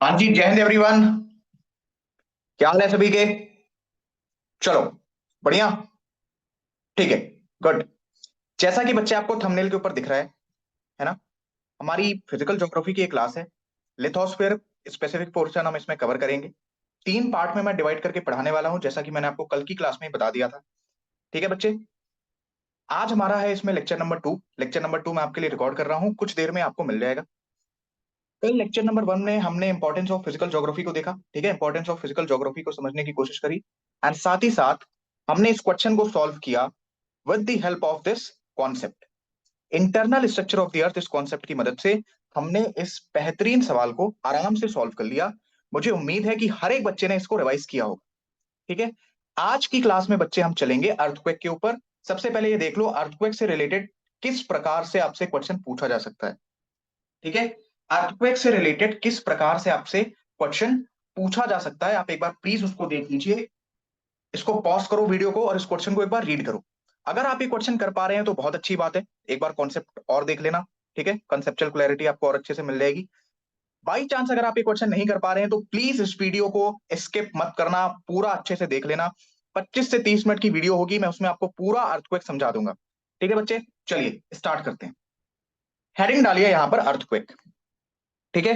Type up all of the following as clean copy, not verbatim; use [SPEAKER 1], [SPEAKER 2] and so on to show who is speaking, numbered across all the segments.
[SPEAKER 1] हाँ जी, जय हिंद एवरीवन। क्या हाल है सभी के? चलो, बढ़िया। ठीक है, गुड। जैसा कि बच्चे आपको थंबनेल के ऊपर दिख रहा है ना, हमारी फिजिकल ज्योग्राफी की एक क्लास है। लिथोस्फीयर स्पेसिफिक पोर्शन हम इसमें कवर करेंगे। 3 पार्ट में मैं डिवाइड करके पढ़ाने वाला हूं, जैसा कि मैंने आपको कल की क्लास में ही बता दिया था। ठीक है बच्चे, आज हमारा है इसमें लेक्चर नंबर 2। लेक्चर नंबर 2 मैं आपके लिए रिकॉर्ड कर रहा हूँ, कुछ देर में आपको मिल जाएगा। कल लेक्चर नंबर 1 में हमने इंपॉर्टेंस ऑफ फिजिकल ज्योग्राफी को देखा, ठीक है, इंपॉर्टेंस ऑफ फिजिकल ज्योग्राफी को समझने की कोशिश करी। एंड साथ ही साथ हमने इस क्वेश्चन को सॉल्व किया with the help of this concept, internal structure of the अर्थ। इस कॉन्सेप्ट की मदद से हमने इस बेहतरीन सवाल को आराम से सॉल्व कर लिया। मुझे उम्मीद है कि हर एक बच्चे ने इसको रिवाइज किया होगा। ठीक है, आज की क्लास में बच्चे हम चलेंगे अर्थक्वेक के ऊपर। सबसे पहले ये देख लो, अर्थक्वेक से रिलेटेड किस प्रकार से आपसे क्वेश्चन पूछा जा सकता है। ठीक है, अर्थक्वेक से रिलेटेड किस प्रकार से आपसे क्वेश्चन पूछा जा सकता है, आप एक बार प्लीज उसको देख लीजिए। इसको पॉज करो वीडियो को और इस क्वेश्चन को एक बार रीड करो। अगर आप ये क्वेश्चन कर पा रहे हैं तो बहुत अच्छी बात है, एक बार कॉन्सेप्ट और देख लेना। ठीक है, कंसेप्चुअल क्लैरिटी आपको और अच्छे से मिल जाएगी। बाई चांस अगर आप ये क्वेश्चन नहीं कर पा रहे हैं तो प्लीज इस वीडियो को स्किप मत करना, पूरा अच्छे से देख लेना। 25 से 30 मिनट की वीडियो होगी, मैं उसमें आपको पूरा अर्थक्वेक समझा दूंगा। ठीक है बच्चे, चलिए स्टार्ट करते हैं। हेडिंग डालिए यहाँ पर अर्थक्वेक। ठीक है,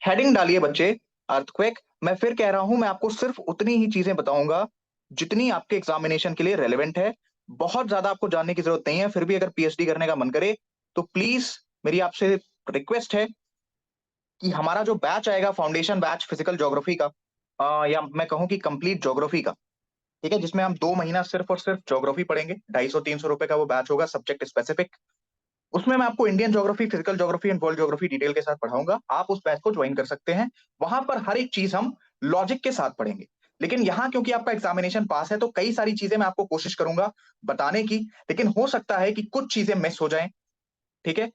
[SPEAKER 1] हेडिंग डालिए बच्चे अर्थक्वेक। मैं फिर कह रहा हूं, मैं आपको सिर्फ उतनी ही चीजें बताऊंगा जितनी आपके एग्जामिनेशन के लिए रेलेवेंट है। बहुत ज्यादा आपको जानने की जरूरत नहीं है, फिर भी अगर पीएचडी करने का मन करे तो प्लीज मेरी आपसे रिक्वेस्ट है कि हमारा जो बैच आएगा, फाउंडेशन बैच फिजिकल ज्योग्राफी का, या मैं कहूं कि कंप्लीट ज्योग्राफी का, ठीक है, जिसमें हम 2 महीना सिर्फ और सिर्फ ज्योग्राफी पढ़ेंगे। 250-300 रुपए का वो बैच होगा, सब्जेक्ट स्पेसिफिक। उसमें मैं आपको Indian geography, physical geography and world geography detail के साथ पढ़ाऊंगा। आप उस बैच को ज्वाइन कर सकते हैं। वहां पर हर एक चीज हम लॉजिक के साथ पढ़ेंगे। लेकिन यहाँ क्योंकि आपका एग्जामिनेशन पास है तो कई सारी चीजें मैं आपको कोशिश करूंगा बताने की, लेकिन हो सकता है कि कुछ चीजें मिस हो जाएं। ठीक है,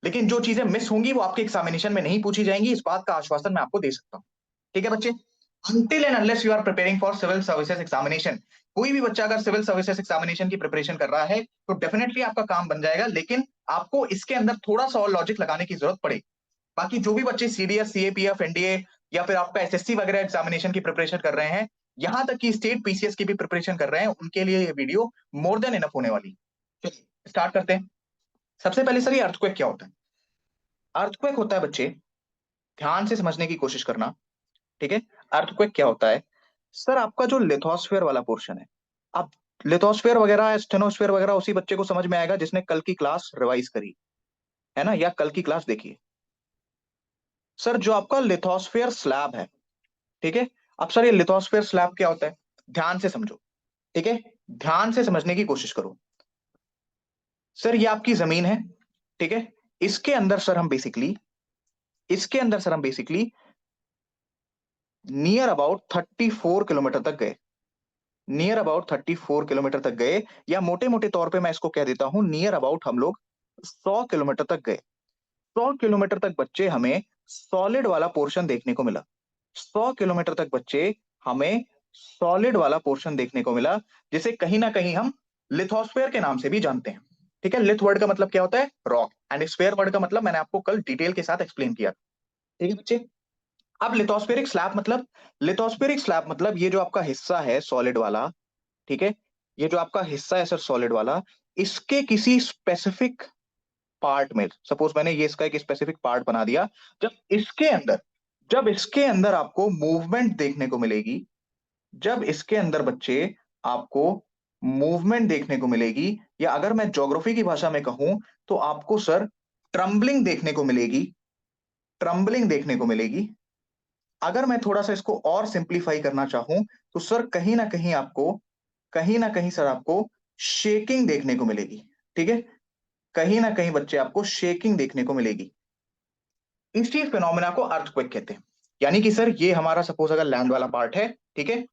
[SPEAKER 1] लेकिन जो चीजें मिस होंगी वो आपके एग्जामिनेशन में नहीं पूछी जाएंगी, इस बात का आश्वासन मैं आपको दे सकता हूँ। ठीक है बच्चे, until and unless you are preparing for civil services examination, कोई भी बच्चा अगर सिविल सर्विसेज एग्जामिनेशन की प्रिपरेशन कर रहा है तो डेफिनेटली आपका काम बन जाएगा, लेकिन आपको इसके अंदर थोड़ा सा और लॉजिक लगाने की जरूरत पड़ेगी। बाकी जो भी बच्चे सीडीएस, सीएपीएफ, एनडीए या फिर आपका एसएससी वगैरह एग्जामिनेशन की प्रिपरेशन कर रहे हैं, यहां तक कि स्टेट पीसीएस की भी प्रिपरेशन कर रहे हैं, उनके लिए ये वीडियो मोर देन इनफ होने वाली है। चलिए स्टार्ट करते हैं। सबसे पहले सर, ये अर्थक्वेक क्या होता है? अर्थक्वेक होता है बच्चे, ध्यान से समझने की कोशिश करना। ठीक है, अर्थक्वेक क्या होता है? सर आपका जो लिथोस्फेयर वाला पोर्शन है, अब लिथोस्फेयर वगैरह स्टेनोस्फेयर वगैरह उसी बच्चे को समझ में आएगा जिसने कल की क्लास रिवाइज करी है ना, या कल की क्लास देखिए। सर जो आपका लिथोस्फेयर स्लैब है, ठीक है, अब सर ये लिथोस्फेयर स्लैब क्या होता है? ध्यान से समझो। ठीक है, ध्यान से समझने की कोशिश करो। सर ये आपकी जमीन है, ठीक है, इसके अंदर सर हम बेसिकली इसके अंदर सर हम बेसिकली नियर अबाउट 34 किलोमीटर तक गए। नियर अबाउट 34 किलोमीटर तक गए, या मोटे मोटे तौर पे मैं इसको कह देता हूं, नियर अबाउट हम लोग 100 किलोमीटर तक गए। 100 किलोमीटर तक बच्चे हमें सॉलिड वाला पोर्शन देखने को मिला। 100 किलोमीटर तक बच्चे हमें सॉलिड वाला पोर्शन देखने को मिला, जिसे कहीं ना कहीं हम लिथोस्फेयर के नाम से भी जानते हैं। ठीक है, लिथ वर्ड का मतलब क्या होता है? रॉक। एंड स्फेयर वर्ड का मतलब मैंने आपको कल डिटेल के साथ एक्सप्लेन किया। ठीक है बच्चे, अब लिथोस्फेरिक स्लैब मतलब, लिथोस्फेरिक स्लैब मतलब ये जो आपका हिस्सा है सॉलिड वाला, ठीक है, ये जो आपका हिस्सा है सर सॉलिड वाला, इसके किसी स्पेसिफिक पार्ट में, सपोज मैंने ये इसका एक स्पेसिफिक पार्ट बना दिया, जब इसके अंदर जब इसके अंदर आपको मूवमेंट देखने को मिलेगी, जब इसके अंदर बच्चे आपको मूवमेंट देखने को मिलेगी, या अगर मैं ज्योग्राफी की भाषा में कहूं तो आपको सर ट्रम्बलिंग देखने को मिलेगी। ट्रम्बलिंग देखने को मिलेगी। अगर मैं थोड़ा सा इसको और सिंप्लीफाई करना चाहूं तो सर कहीं ना कहीं सर आपको शेकिंग देखने को मिलेगी। ठीक है, कहीं ना कहीं बच्चे आपको शेकिंग देखने को मिलेगी। इसी फिनोमेना को अर्थक्वेक कहते हैं। यानी कि सर ये हमारा सपोज अगर लैंड वाला पार्ट है, ठीक है,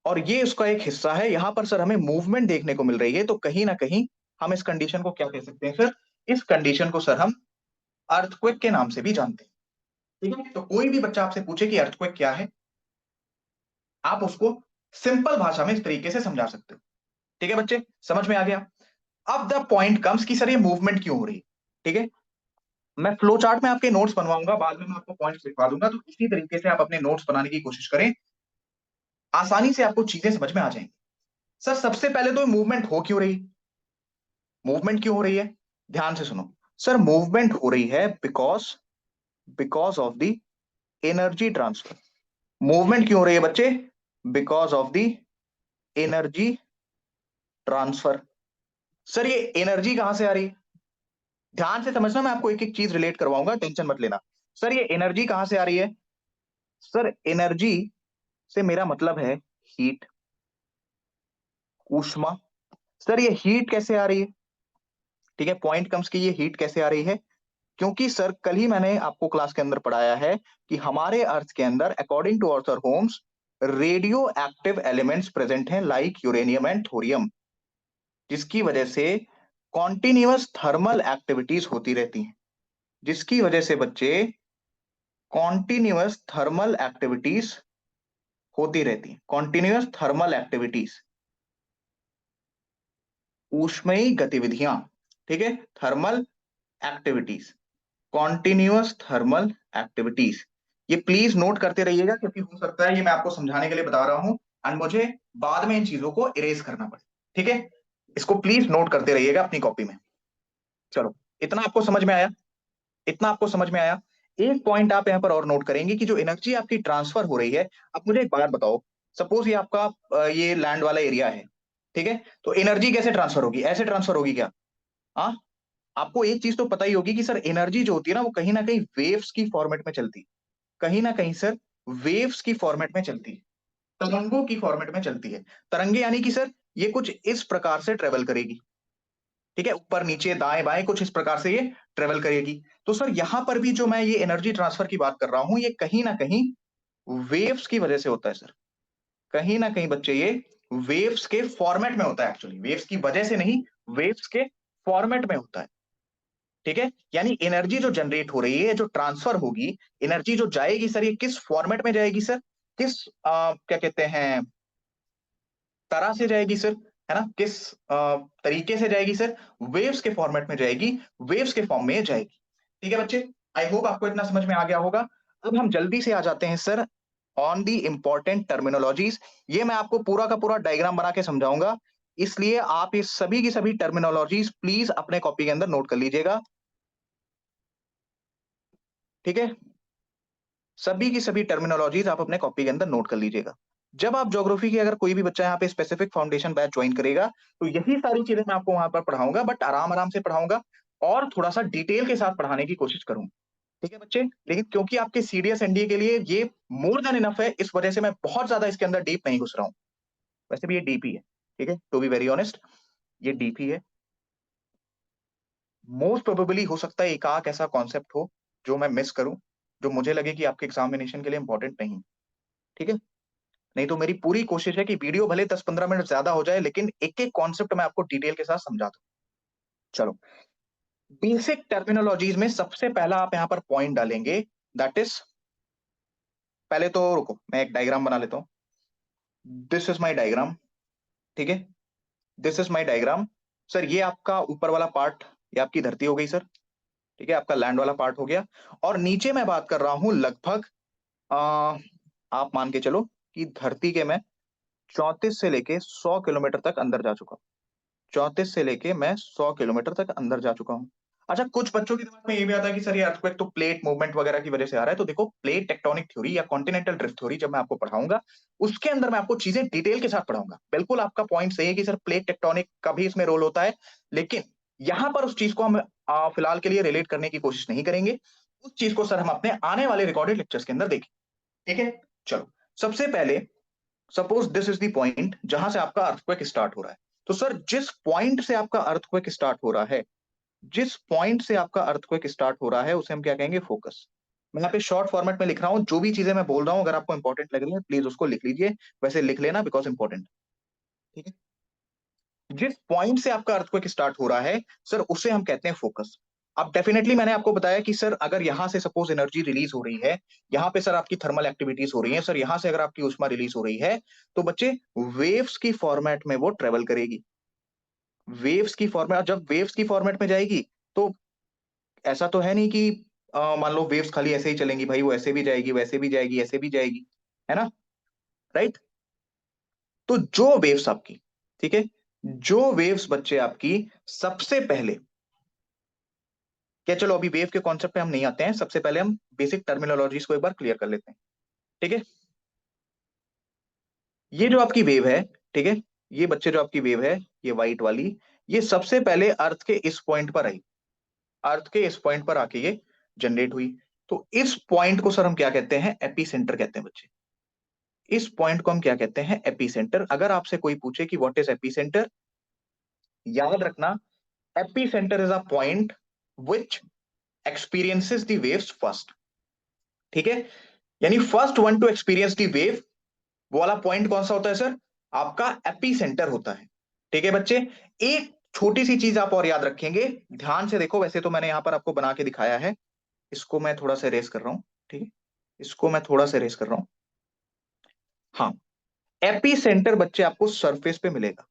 [SPEAKER 1] और ये उसका एक हिस्सा है, यहां पर सर हमें मूवमेंट देखने को मिल रही है, तो कहीं ना कहीं हम इस कंडीशन को क्या कह सकते हैं सर? इस कंडीशन को सर हम अर्थक्वेक के नाम से भी जानते हैं। ठीक है, तो कोई भी बच्चा आपसे पूछे कि अर्थक्वेक क्या है, आप उसको सिंपल भाषा में इस तरीके से समझा सकते हो। ठीक है बच्चे, समझ में आ गया? अब द पॉइंट कम्स कि सर ये मूवमेंट क्यों हो रही है। ठीक है, मैं फ्लो चार्ट में आपके नोट्स बनवाऊंगा, बाद में मैं आपको पॉइंट्स लिखवा दूंगा, तो इसी तरीके से आप अपने नोट्स बनाने की कोशिश करें, आसानी से आपको चीजें समझ में आ जाएंगी। सर सबसे पहले तो मूवमेंट हो क्यों रही, मूवमेंट क्यों हो रही है, ध्यान से सुनो। सर मूवमेंट हो रही है because because of the energy transfer. Movement क्यों हो रही है बच्चे, because of the energy transfer. Sir ये एनर्जी कहां से आ रही है, ध्यान से समझना, मैं आपको एक एक चीज रिलेट करवाऊंगा, टेंशन मत लेना। सर ये एनर्जी कहां से आ रही है, सर एनर्जी से मेरा मतलब है हीट, ऊष्मा। सर ये हीट कैसे आ रही है, ठीक है, पॉइंट कम्स की ये हीट कैसे आ रही है, क्योंकि सर कल ही मैंने आपको क्लास के अंदर पढ़ाया है कि हमारे अर्थ के अंदर according to Arthur Holmes radioactive elements present हैं लाइक यूरेनियम एंड थोरियम, जिसकी वजह से कॉन्टिन्यूअस थर्मल एक्टिविटीज होती रहती हैं, जिसकी वजह से बच्चे कॉन्टिन्यूअस थर्मल एक्टिविटीज होती रहती हैं, कॉन्टिन्यूअस थर्मल एक्टिविटीज, ऊष्मयी गतिविधियां, ठीक है, thermal activities, continuous thermal activities. ये प्लीज नोट करते रहिएगा, क्योंकि हो सकता है ये मैं आपको समझाने के लिए बता रहा हूं एंड मुझे बाद में इन चीजों को इरेज करना पड़े, ठीक है, इसको प्लीज नोट करते रहिएगा अपनी कॉपी में। चलो, इतना आपको समझ में आया, इतना आपको समझ में आया। एक पॉइंट आप यहाँ पर और नोट करेंगे कि जो एनर्जी आपकी ट्रांसफर हो रही है, अब मुझे एक बात बताओ, सपोज ये आपका ये लैंड वाला एरिया है, ठीक है, तो एनर्जी कैसे ट्रांसफर होगी, ऐसे ट्रांसफर होगी क्या, हाँ, आपको एक चीज तो पता ही होगी कि सर एनर्जी जो होती है ना कहीं वेव्स की फॉर्मेट में चलती है, कहीं ना कहीं सर वेव्स की फॉर्मेट में चलती है, तरंगों की फॉर्मेट में चलती है। तरंगे यानी कि सर ये कुछ इस प्रकार से ट्रेवल करेगी, ठीक है, ऊपर नीचे दाएं बाएं कुछ इस प्रकार से ये ट्रेवल करेगी। तो सर यहां पर भी जो मैं ये एनर्जी ट्रांसफर की बात कर रहा हूं, ये कहीं ना कहीं वेव्स की वजह से होता है सर, कहीं ना कहीं बच्चे ये वेव्स के फॉर्मेट में होता है, एक्चुअली वेव्स की वजह से नहीं, वेव्स के फॉर्मेट में होता है, ठीक है। यानी एनर्जी जो जनरेट हो रही है, जो ट्रांसफर होगी, एनर्जी जो जाएगी सर, ये किस फॉर्मेट में जाएगी सर, किस क्या कहते हैं तरह से जाएगी सर, है ना, किस तरीके से जाएगी सर, वेव्स के फॉर्मेट में जाएगी, वेव्स के फॉर्म में जाएगी, ठीक है बच्चे। आई होप आपको इतना समझ में आ गया होगा। अब हम जल्दी से आ जाते हैं sir on the important terminologies. ये मैं आपको पूरा का पूरा डायग्राम बना के समझाऊंगा, इसलिए आप ये सभी की सभी टर्मिनोलॉजीज प्लीज अपने कॉपी के अंदर नोट कर लीजिएगा, ठीक है, सभी की सभी टर्मिनोलॉजीज आप अपने कॉपी के अंदर नोट कर लीजिएगा। जब आप ज्योग्राफी की अगर कोई भी बच्चा यहाँ पे स्पेसिफिक फाउंडेशन बैच ज्वाइन करेगा, तो यही सारी चीजें मैं आपको वहां पर पढ़ाऊंगा, बट आराम आराम से पढ़ाऊंगा और थोड़ा सा डिटेल के साथ पढ़ाने की कोशिश करूंगा, ठीक है बच्चे। लेकिन क्योंकि आपके सीडीएस एनडीए के लिए ये मोर देन इनफ है, इस वजह से मैं बहुत ज्यादा इसके अंदर डीप नहीं घुस रहा हूँ। वैसे भी ये डीपी है, ठीक है, टू बी वेरी ऑनेस्ट, ये डीपी है। मोस्ट प्रोबेबली हो सकता है एक आध ऐसा कॉन्सेप्ट हो जो मैं मिस करूं, जो मुझे लगे कि आपके एग्जामिनेशन के लिए इंपॉर्टेंट नहीं, ठीक है। नहीं तो मेरी पूरी कोशिश है कि वीडियो भले 10-15 मिनट ज्यादा हो जाए, लेकिन एक एक कॉन्सेप्ट मैं आपको डिटेल के साथ समझा दूं। चलो, बेसिक टर्मिनोलॉजीज में सबसे पहला आप यहां पर पॉइंट डालेंगे, दैट इज, पहले तो रुको मैं एक डायग्राम बना लेता हूं। दिस इज माई डायग्राम, ठीक है, this is my diagram. Sir ये आपका ऊपर वाला पार्ट, ये आपकी धरती हो गई सर, ठीक है, आपका लैंड वाला पार्ट हो गया, और नीचे मैं बात कर रहा हूं लगभग आ, आप मान के चलो कि धरती के मैं 34 से लेके 100 किलोमीटर तक अंदर जा चुका हूं, 34 से लेके मैं 100 किलोमीटर तक अंदर जा चुका हूँ। अच्छा, कुछ बच्चों के दिमाग में ये भी आता है कि सर ये अर्थक्वेक तो प्लेट मूवमेंट वगैरह की वजह से आ रहा है, तो देखो प्लेट टेक्टोनिक थ्योरी या कॉन्टिनेंटल ड्रिफ्ट थ्योरी जब मैं आपको पढ़ाऊंगा, उसके अंदर मैं आपको चीजें डिटेल के साथ पढ़ाऊंगा। बिल्कुल आपका पॉइंट सही है कि सर प्लेट टेक्टोनिक का भी इसमें रोल होता है, लेकिन यहां पर उस चीज को हम फिलहाल के लिए रिलेट करने की कोशिश नहीं करेंगे, उस चीज को सर हम अपने आने वाले रिकॉर्डेड लेक्चर्स के अंदर देखें, ठीक है। चलो, सबसे पहले suppose this is the point जहां से आपका अर्थक्वेक स्टार्ट हो रहा है। तो सर जिस पॉइंट से आपका अर्थक्वेक स्टार्ट हो रहा है, जिस पॉइंट से आपका अर्थक्वेक स्टार्ट हो रहा है उसे हम क्या कहेंगे, फोकस। मैं यहाँ पे शॉर्ट फॉर्मेट में लिख रहा हूँ, जो भी चीजें मैं बोल रहा हूँ अगर आपको इंपॉर्टेंट लग रही है प्लीज उसको लिख लीजिए, वैसे लिख लेना बिकॉज इंपॉर्टेंट, ठीक है। जिस पॉइंट से आपका अर्थक्वेक स्टार्ट हो रहा है सर, उसे हम कहते हैं फोकस। अब डेफिनेटली मैंने आपको बताया कि सर अगर यहां से सपोज एनर्जी रिलीज हो रही है, यहाँ पे सर आपकी थर्मल एक्टिविटीज हो रही है, सर यहां से अगर आपकी ऊष्मा रिलीज हो रही है, तो बच्चे वेव्स की फॉर्मेट में वो ट्रेवल करेगी, वेव्स की फॉर्मेट, जब वेव्स की फॉर्मेट में जाएगी तो ऐसा तो है नहीं कि मान लो वेव्स खाली ऐसे ही चलेंगी भाई, वो ऐसे भी जाएगी, वैसे भी जाएगी, ऐसे भी जाएगी, है ना, राइट। तो जो वेव्स आपकी, ठीक है, जो वेव्स बच्चे आपकी सबसे पहले, क्या, चलो अभी वेव के कॉन्सेप्ट पे हम नहीं आते हैं, सबसे पहले हम बेसिक टर्मिनोलॉजीज को एक बार क्लियर कर लेते हैं, ठीक है। ये जो आपकी वेव है, ठीक है, ये बच्चे जो आपकी वेव है, ये व्हाइट वाली, ये सबसे पहले अर्थ के इस पॉइंट पर आई, अर्थ के इस पॉइंट पर आके ये जनरेट हुई। तो इस पॉइंट को सर हम क्या कहते हैं, एपी सेंटर कहते हैं बच्चे। इस पॉइंट को हम क्या कहते हैं, एपी सेंटर। अगर आपसे कोई पूछे कि व्हाट इज एपी सेंटर, याद रखना, AP centre is a point which experiences the waves first, ठीक है। यानी first one two experience the wave, वो वाला पॉइंट कौन सा होता है सर, आपका एपी सेंटर होता है, ठीक है बच्चे। एक छोटी सी चीज आप और याद रखेंगे, ध्यान से देखो, वैसे तो मैंने यहां पर आपको बना के दिखाया है, इसको मैं थोड़ा सा रेस कर रहा हूं, ठीक है, इसको मैं थोड़ा सा रेस कर रहा हूं। हाँ, एपी सेंटर बच्चे आपको सरफेस पे मिलेगा।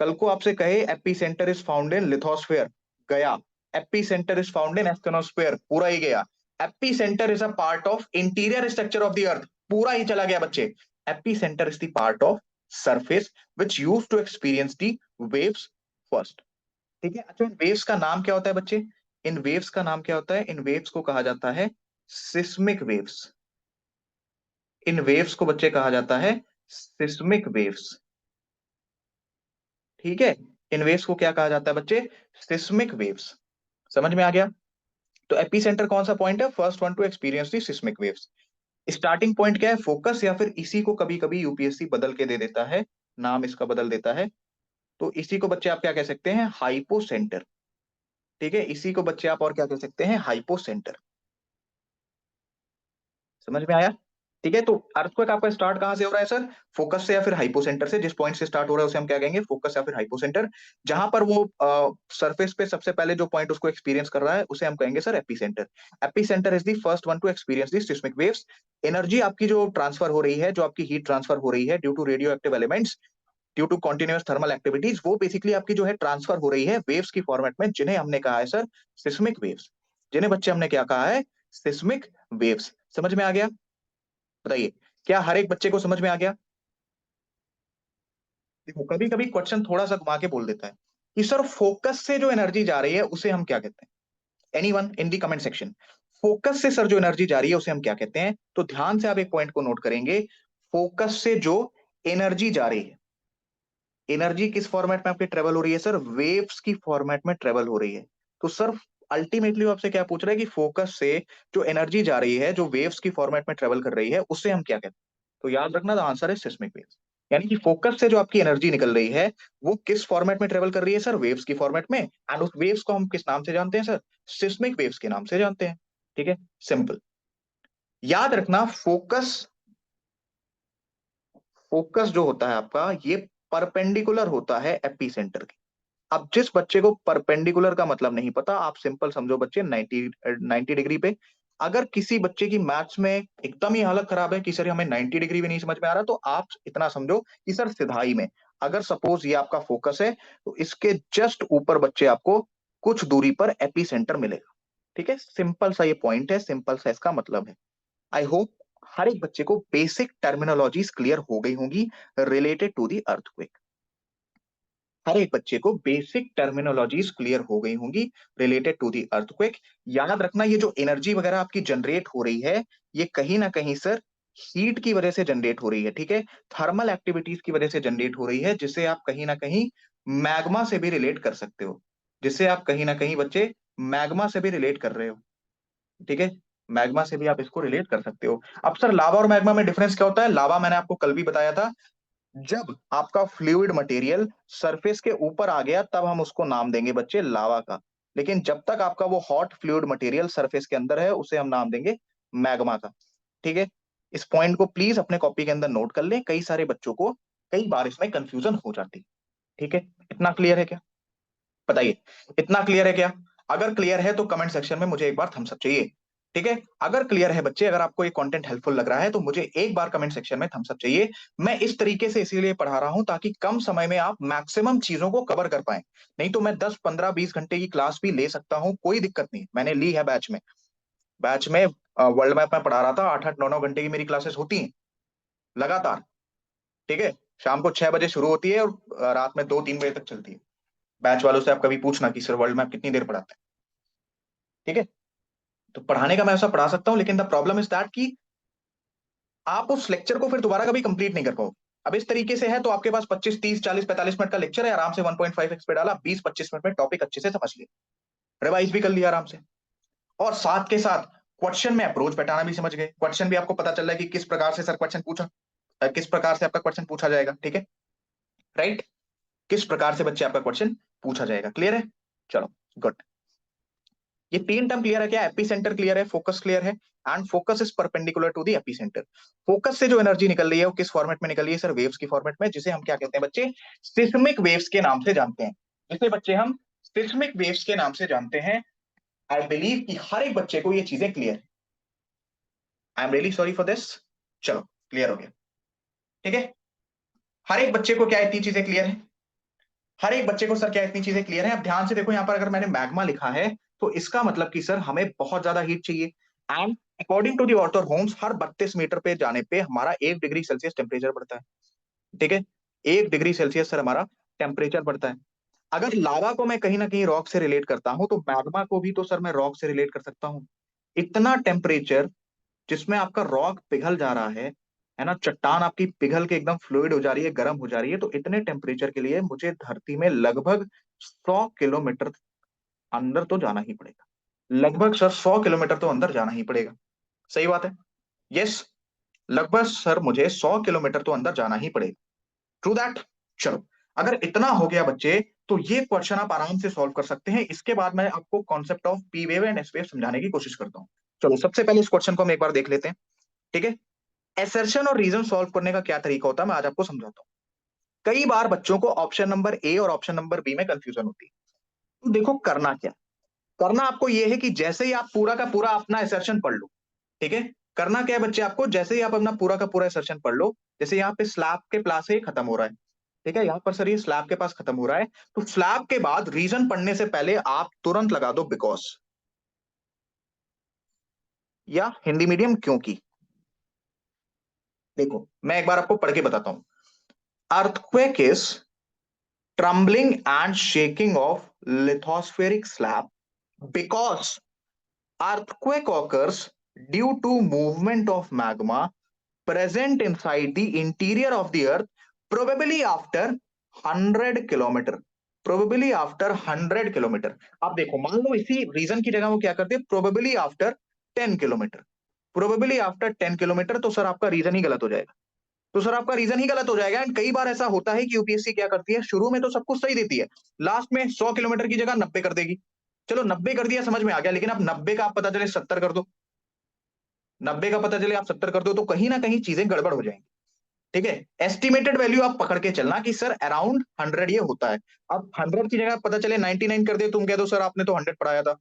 [SPEAKER 1] कल को आपसे कहे epicentre is found in lithosphere, गया। Epicentre is found in asthenosphere, पूरा ही गया। Epicentre is a part of interior structure of the earth, पूरा ही चला गया बच्चे। Epicentre is the part of surface which use to experience the waves first, ठीक है। अच्छा, इन वेव्स का नाम क्या होता है बच्चे, इन वेव्स का नाम क्या होता है, इन वेव्स को कहा जाता है सिस्मिक वेव्स। इन वेव्स को बच्चे कहा जाता है सिस्मिक वेव्स, ठीक है। इन वेव्स को क्या कहा जाता है बच्चे, सिस्मिक वेव्स। समझ में आ गया। तो एपीसेंटर कौन सा पॉइंट है, फर्स्ट वन टू एक्सपीरियंस दी सिस्मिक वेव्स। स्टार्टिंग पॉइंट क्या है, फोकस, या फिर इसी को कभी कभी यूपीएससी बदल के दे देता है, नाम इसका बदल देता है। तो इसी को बच्चे आप क्या कह सकते हैं, हाइपोसेंटर, ठीक है। इसी को बच्चे आप और क्या कह सकते हैं, हाइपोसेंटर। समझ में आया। ठीक है, तो अर्थक्वेक आपका स्टार्ट कहां से हो रहा है सर, फोकस से या फिर हाइपोसेंटर से। जिस पॉइंट से स्टार्ट हो रहा है उसे हम क्या कहेंगे, फोकस या फिर हाइपोसेंटर। जहां पर वो सरफेस पे सबसे पहले जो पॉइंट उसको एक्सपीरियंस कर रहा है उसे हम कहेंगे sir epicentre. Epicentre is the first one two experience the seismic waves. Energy आपकी जो ट्रांसफर हो रही है, जो आपकी हीट ट्रांसफर हो रही है due to radioactive elements, due to continuous thermal activities, वो बेसिकली आपकी जो है ट्रांसफर हो रही है वेव्स की फॉर्मेट में, जिन्हें हमने कहा है सर सिस्मिक वेव्स। जिन्हें बच्चे हमने क्या कहा है, सिस्मिक वेव्स। समझ में आ गया। बताइए, क्या हर एक बच्चे को समझ में आ गया। देखो, कभी कभी क्वेश्चन थोड़ा सा घुमा के बोल देता है कि सर फोकस से जो एनर्जी जा रही है उसे हम क्या कहते हैं। Anyone in the comment section, focus से सर जो एनर्जी जा रही है उसे हम क्या कहते हैं। तो ध्यान से आप एक पॉइंट को नोट करेंगे, फोकस से जो एनर्जी जा रही है, एनर्जी किस फॉर्मेट में आपकी ट्रेवल हो रही है सर, वेव्स की फॉर्मेट में ट्रेवल हो रही है। तो सर अल्टीमेटली आपसे क्या पूछ रहा है कि फोकस से जो एनर्जी जा रही है, जो वेव्स की फॉर्मेट में ट्रेवल कर रही है, उसे हम क्या कहते हैं। तो याद रखना, द आंसर है सिस्मिक वेव्स। यानी कि फोकस से जो आपकी एनर्जी निकल रही है, वो किस फॉर्मेट में ट्रेवल कर रही है सर, वेव्स की फॉर्मेट में। एंड उस वेव्स को हम किस नाम से जानते हैं सर, सिस्मिक वेव्स के नाम से जानते हैं, ठीक है, सिंपल। याद रखना, फोकस, फोकस जो होता है आपका, ये परपेंडिकुलर होता है एपी सेंटर के। अब जिस बच्चे को परपेंडिकुलर का मतलब नहीं पता, आप सिंपल समझो बच्चे 90 डिग्री पे। अगर किसी बच्चे की मैथ्स में एकदम ही हालत खराब है कि सर हमें 90 डिग्री भी नहीं समझ में आ रहा, तो आप इतना समझो कि सर सिधाई में, अगर सपोज ये आपका फोकस है, तो इसके जस्ट ऊपर बच्चे आपको कुछ दूरी पर एपी सेंटर मिलेगा, ठीक है। सिंपल सा ये पॉइंट है, सिंपल सा इसका मतलब है। आई होप हर एक बच्चे को बेसिक टर्मिनोलॉजीज क्लियर हो गई होंगी रिलेटेड टू दी अर्थक्वेक। हर एक बच्चे को बेसिक टर्मिनोलॉजीज क्लियर हो गई होंगी रिलेटेड टू दी अर्थक्वेक। याद रखना, ये जो एनर्जी वगैरह आपकी जनरेट हो रही है, ये कहीं ना कहीं सर हीट की वजह से जनरेट हो रही है, ठीक है। थर्मल एक्टिविटीज की वजह से जनरेट हो रही है, जिसे आप कहीं ना कहीं मैग्मा से भी रिलेट कर सकते हो, जिसे आप कहीं ना कहीं बच्चे मैग्मा से भी रिलेट कर रहे हो, ठीक है। मैग्मा से भी आप इसको रिलेट कर सकते हो। अब सर लावा और मैग्मा में डिफरेंस क्या होता है, लावा मैंने आपको कल भी बताया था, जब आपका फ्लूइड मटेरियल सरफेस के ऊपर आ गया तब हम उसको नाम देंगे बच्चे लावा का। लेकिन जब तक आपका वो हॉट फ्लूइड मटेरियल सरफेस के अंदर है, उसे हम नाम देंगे मैग्मा का, ठीक है। इस पॉइंट को प्लीज अपने कॉपी के अंदर नोट कर लें, कई सारे बच्चों को कई बार इसमें कंफ्यूजन हो जाती है, ठीक है। इतना क्लियर है क्या, बताइए, इतना क्लियर है क्या। अगर क्लियर है तो कमेंट सेक्शन में मुझे एक बार थम्स अप चाहिए। ठीक है, अगर क्लियर है बच्चे, अगर आपको ये कंटेंट हेल्पफुल लग रहा है तो मुझे एक बार कमेंट सेक्शन में थम्स अप चाहिए। मैं इस तरीके से इसीलिए पढ़ा रहा हूं ताकि कम समय में आप मैक्सिमम चीजों को कवर कर पाए। नहीं तो मैं 10 15 20 घंटे की क्लास भी ले सकता हूं, कोई दिक्कत नहीं, मैंने ली है बैच में। बैच में वर्ल्ड मैप में पढ़ा रहा था, 8 8 9 9 घंटे की मेरी क्लासेस होती हैं लगातार। ठीक है, शाम को 6 बजे शुरू होती है और रात में 2 3 बजे तक चलती है। बैच वालों से आप कभी पूछना कि सर वर्ल्ड मैप कितनी देर पढ़ाते हैं। ठीक है, तो पढ़ाने का मैं ऐसा पढ़ा सकता हूं, लेकिन द प्रॉब्लम इज दैट कि आप उस लेक्चर को फिर दोबारा कभी कंप्लीट नहीं कर पाओगे। अब इस तरीके से है तो आपके पास 25 30 40 45 मिनट का लेक्चर है, आराम से 1.5x पे डाला, 20 25 मिनट में टॉपिक अच्छे से समझ लिया, रिवाइज भी कर लिया आराम से। और साथ के साथ क्वेश्चन में अप्रोच बैठाना भी समझ गए, क्वेश्चन भी आपको पता चल रहा है कि किस प्रकार से सर क्वेश्चन पूछा, किस प्रकार से आपका क्वेश्चन पूछा जाएगा। ठीक है, राइट, किस प्रकार से बच्चे आपका क्वेश्चन पूछा जाएगा। क्लियर है? चलो, गुड। ये 3 टर्म क्लियर है क्या? एपी सेंटर क्लियर है, फोकस क्लियर है, and focus is perpendicular to the epicentre. Focus से जो एनर्जी निकल रही है वो किस फॉर्मेट में निकल रही है सर? वेव्स की फॉर्मेट में, जिसे हम क्या कहते हैं बच्चे? सिस्मिक वेव्स के नाम से जानते हैं, जिसे बच्चे हम सिस्मिक वेव्स के नाम से जानते हैं। आई बिलीव कि हर एक बच्चे को ये चीजें क्लियर है। I am really sorry for this. चलो, क्लियर हो गया। ठीक है, हर एक बच्चे को क्या इतनी चीजें क्लियर है? हर एक बच्चे को सर क्या इतनी चीजें क्लियर है? अब ध्यान से देखो, यहां पर अगर मैंने मैग्मा लिखा है तो इसका मतलब कि सर हमें बहुत ज्यादा हीट चाहिए। And according to the Arthur Holmes, हर 32 मीटर पे जाने पे हमारा 1 डिग्री सेल्सियस टेम्परेचर बढ़ता है। ठीक है, 1 डिग्री सेल्सियस सर हमारा टेम्परेचर बढ़ता है। अगर लावा को मैं कहीं ना कहीं रॉक से रिलेट करता हूं तो मैग्मा को भी तो सर मैं रॉक से रिलेट कर सकता हूं। इतना टेम्परेचर जिसमें आपका रॉक पिघल जा रहा है ना, चट्टान आपकी पिघल के एकदम फ्लूइड हो जा रही है, गर्म हो जा रही है, तो इतने टेम्परेचर के लिए मुझे धरती में लगभग 100 किलोमीटर अंदर तो जाना ही पड़ेगा। लगभग सर 100 किलोमीटर तो अंदर जाना ही पड़ेगा। सही बात है? यस, लगभग सर मुझे 100 किलोमीटर तो अंदर जाना ही पड़ेगा। True that. चलो, अगर इतना हो गया बच्चे तो ये क्वेश्चन आप आराम से सॉल्व कर सकते हैं। इसके बाद मैं आपको concept of P wave and S wave समझाने की कोशिश करता हूँ। चलो, सबसे पहले इस क्वेश्चन को हम एक बार देख लेते हैं। ठीक है, एसर्शन और रीजन सॉल्व करने का क्या तरीका होता है मैं आज आपको समझाता हूँ। कई बार बच्चों को ऑप्शन नंबर ए और ऑप्शन नंबर बी में कंफ्यूजन होती है। तो देखो, करना क्या, करना आपको यह है कि जैसे ही आप पूरा का पूरा अपना एसर्शन पढ़ लो। ठीक है, करना क्या है बच्चे आपको, जैसे ही आप अपना पूरा का पूरा एसर्शन पढ़ लो, जैसे यहाँ पे स्लैब के पास से खत्म हो रहा है। ठीक है, यहाँ पर सर ये स्लैब के पास खत्म हो रहा है, तो स्लैब के बाद रीजन पढ़ने से पहले आप तुरंत लगा दो बिकॉज, या हिंदी मीडियम क्योंकि। देखो, मैं एक बार आपको पढ़ के बताता हूं। Earthquake is trembling and shaking of lithospheric slab because earthquake occurs due to movement of magma present inside the interior of the earth, probably after 100 kilometre, probably after 100 kilometre. अब देखो, मान लो इसी रीजन की जगह वो क्या करते हैं, probably after 10 kilometre. Probably after 10 kilometre, तो सर आपका रीजन ही गलत हो जाएगा। तो सर आपका रीजन ही गलत हो जाएगा। एंड कई बार ऐसा होता है कि यूपीएससी क्या करती है, शुरू में तो सब कुछ सही देती है, लास्ट में 100 किलोमीटर की जगह 90 कर देगी। चलो, 90 कर दिया, समझ में आ गया, लेकिन अब 90 का आप पता चले 70 कर दो, 90 का पता चले आप 70 कर दो, तो कहीं ना कहीं चीजें गड़बड़ हो जाएंगी। ठीक है, एस्टिमेटेड वैल्यू आप पकड़ के चलना कि सर अराउंड 100 ये होता है। अब 100 की जगह पता चले 99 कर दे, तुम कह दो सर आपने तो 100 पढ़ाया था।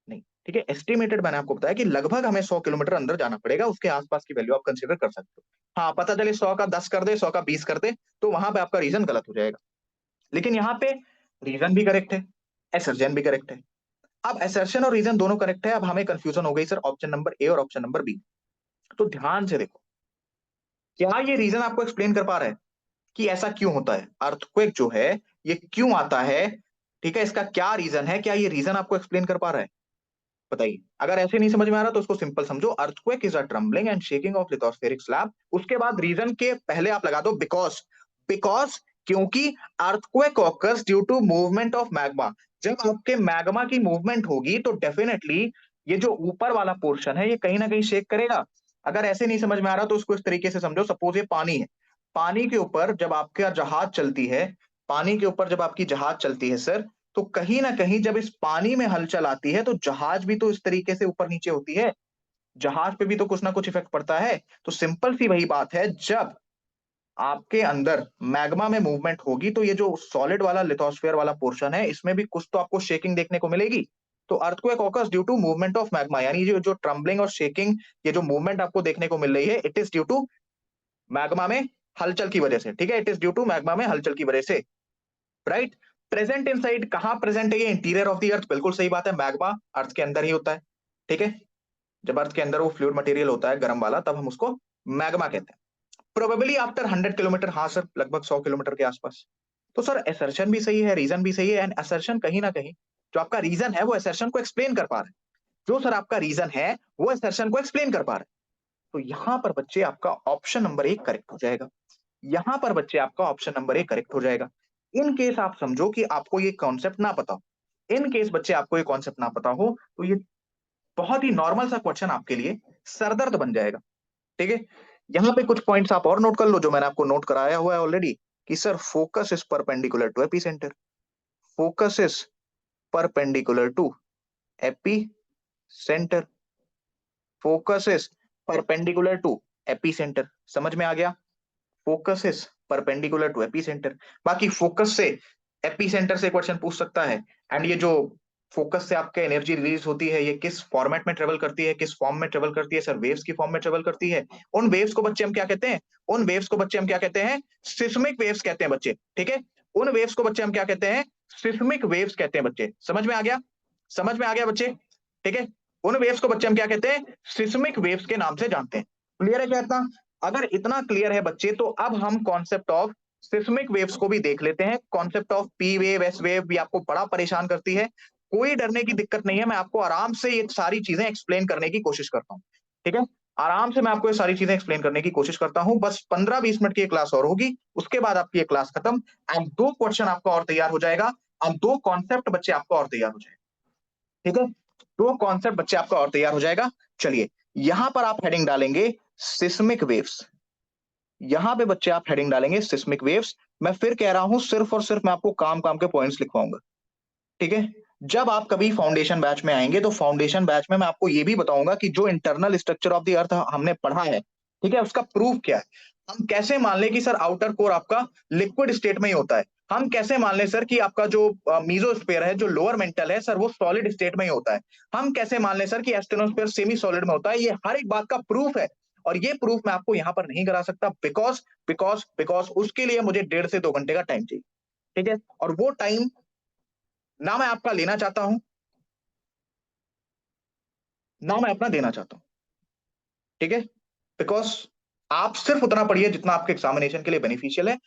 [SPEAKER 1] नहीं, ठीक है, एस्टिमेटेड मैंने आपको बताया कि लगभग हमें 100 किलोमीटर अंदर जाना पड़ेगा, उसके आसपास की वैल्यू आप कंसिडर कर सकते हो। हाँ, पता चले 100 का 10 कर दे, 100 का 20 कर दे, तो वहां पे आपका रीजन गलत हो जाएगा। लेकिन यहाँ पे रीजन भी करेक्ट है, एसर्जन भी करेक्ट है। अब एसर्शन और रीजन दोनों करेक्ट है, अब हमें कंफ्यूजन हो गई सर ऑप्शन नंबर ए और ऑप्शन नंबर बी। तो ध्यान से देखो, क्या ये रीजन आपको एक्सप्लेन कर पा रहा है कि ऐसा क्यों होता है, अर्थक्वेक जो है ये क्यों आता है? ठीक है, इसका क्या रीजन है, क्या ये रीजन आपको एक्सप्लेन कर पा रहा है? बताइए। अगर ऐसे नहीं समझ में आ रहा तो उसको सिंपल समझो, earthquake is a trembling and shaking of lithospheric slab. उसके बाद रीजन के पहले आप लगा दो बिकॉज। बिकॉज क्योंकि earthquake occurs due to movement of magma. जब आपके मैग्मा की मूवमेंट होगी तो डेफिनेटली ये जो ऊपर वाला पोर्शन है ये कहीं ना कहीं शेक करेगा। अगर ऐसे नहीं समझ में आ रहा तो उसको इस तरीके से समझो, सपोज ये पानी है, पानी के ऊपर जब आपका जहाज चलती है, पानी के ऊपर जब आपकी जहाज चलती है सर, तो कहीं ना कहीं जब इस पानी में हलचल आती है तो जहाज भी तो इस तरीके से ऊपर नीचे होती है, जहाज पे भी तो कुछ ना कुछ इफेक्ट पड़ता है। तो सिंपल सी वही बात है, जब आपके अंदर मैग्मा में मूवमेंट होगी तो ये जो सॉलिड वाला लिथोस्फेयर वाला पोर्शन है इसमें भी कुछ तो आपको शेकिंग देखने को मिलेगी। तो earthquake occurs due to movement of magma, यानी जो जो ट्रम्बलिंग और शेकिंग, ये जो मूवमेंट आपको देखने को मिल रही है, it is due to magma में हलचल की वजह से। ठीक है, it is due to magma में हलचल की वजह से, राइट। प्रेजेंट इनसाइड, कहां प्रेजेंट है ये? इंटीरियर ऑफ द अर्थ, बिल्कुल सही बात है, मैग्मा अर्थ के अंदर ही होता है। ठीक है, जब अर्थ के अंदर वो फ्लूइड मटेरियल होता है गर्म वाला, तब हम उसको मैग्मा कहते हैं। प्रोबेबली आफ्टर 100 किलोमीटर, हाँ सर, लगभग 100 किलोमीटर के आसपास। तो सर असर्शन भी सही है, रीजन भी सही है, एंड असर्शन कहीं ना कहीं जो आपका रीजन है वो असर्शन को एक्सप्लेन कर पा रहा है। जो सर आपका रीजन है वो असर्शन को एक्सप्लेन कर पा रहा है। तो यहां पर बच्चे आपका ऑप्शन नंबर 1 करेक्ट हो जाएगा। यहां पर बच्चे आपका ऑप्शन नंबर 1 करेक्ट हो जाएगा। इन केस आप समझो कि आपको ये कॉन्सेप्ट ना पता हो, इन केस बच्चे आपको ये कॉन्सेप्ट ना पता हो, तो ये बहुत ही नॉर्मल सा क्वेश्चन आपके लिए सरदर्द बन जाएगा। ठीक है, यहाँ पे कुछ पॉइंट्स आप और नोट कर लो जो मैंने आपको नोट कराया हुआ है ऑलरेडी, कि sir focus is perpendicular to epicentre, focus is perpendicular to epicentre, focus is perpendicular to epicentre. समझ में आ गया? Focus is perpendicular to epicentre. बाकी फोकस से एपी सेंटर से क्वेश्चन पूछ सकता है, एंड ये जो फोकस से आपके एनर्जी रिलीज होती है, ये किस फॉर्मेट में ट्रेवल करती है, किस फॉर्म में ट्रेवल करती है? सर वेव्स की फॉर्म में ट्रेवल करती है। उन वेव्स को बच्चे हम क्या कहते हैं? उन वेव्स को बच्चे हम क्या कहते हैं? सिस्मिक वेव्स कहते हैं बच्चे। ठीक है, उन वेव्स को बच्चे हम क्या कहते हैं? सिस्मिक वेव्स कहते हैं बच्चे। समझ में आ गया? समझ में आ गया बच्चे? ठीक है, उन वेव्स को बच्चे हम क्या कहते हैं? सिस्मिक वेव्स के नाम से जानते हैं। क्लियर है क्या इतना? अगर इतना क्लियर है बच्चे, तो अब हम कॉन्सेप्ट ऑफ सिस्मिक वेव्स को भी देख लेते हैं। Concept of P wave, S wave भी आपको बड़ा परेशान करती है, कोई डरने की दिक्कत नहीं है, मैं आपको आराम से ये सारी चीजें एक्सप्लेन करने की कोशिश करता हूँ। ठीक है, आराम से मैं आपको ये सारी चीजें एक्सप्लेन करने की कोशिश करता हूँ। बस 15-20 मिनट की ये क्लास और होगी, उसके बाद आपकी ये क्लास खत्म, एंड 2 क्वेश्चन आपका और तैयार हो जाएगा, और 2 कॉन्सेप्ट बच्चे आपका और तैयार हो जाएगा। ठीक है, 2 कॉन्सेप्ट बच्चे आपका और तैयार हो जाएगा। चलिए, यहां पर आप हेडिंग डालेंगे सिस्मिक वेव्स, यहां पे बच्चे आप हेडिंग डालेंगे सिस्मिक वेव्स। मैं फिर कह रहा हूं, सिर्फ और सिर्फ मैं आपको काम काम के पॉइंट्स लिखवाऊंगा। ठीक है, जब आप कभी फाउंडेशन बैच में आएंगे, तो फाउंडेशन बैच में मैं आपको ये भी बताऊंगा कि जो इंटरनल स्ट्रक्चर ऑफ द अर्थ हमने पढ़ा है, ठीक है, उसका प्रूफ क्या है। हम कैसे मान लें कि सर आउटर कोर आपका लिक्विड स्टेट में ही होता है, हम कैसे मान लें सर कि आपका जो मीजोस्फीयर है, जो लोअर मेंटल है सर, वो सॉलिड स्टेट में ही होता है, हम कैसे मान लें सर कि एस्टेनोस्फीयर सेमी सॉलिड में होता है। ये हर एक बात का प्रूफ है, और ये प्रूफ मैं आपको यहां पर नहीं करा सकता, बिकॉज बिकॉज बिकॉज उसके लिए मुझे 1.5 से 2 घंटे का टाइम चाहिए। ठीक है, और वो टाइम ना मैं आपका लेना चाहता हूं, ना मैं अपना देना चाहता हूं। ठीक है, बिकॉज आप सिर्फ उतना पढ़िए जितना आपके एग्जामिनेशन के लिए बेनिफिशियल है।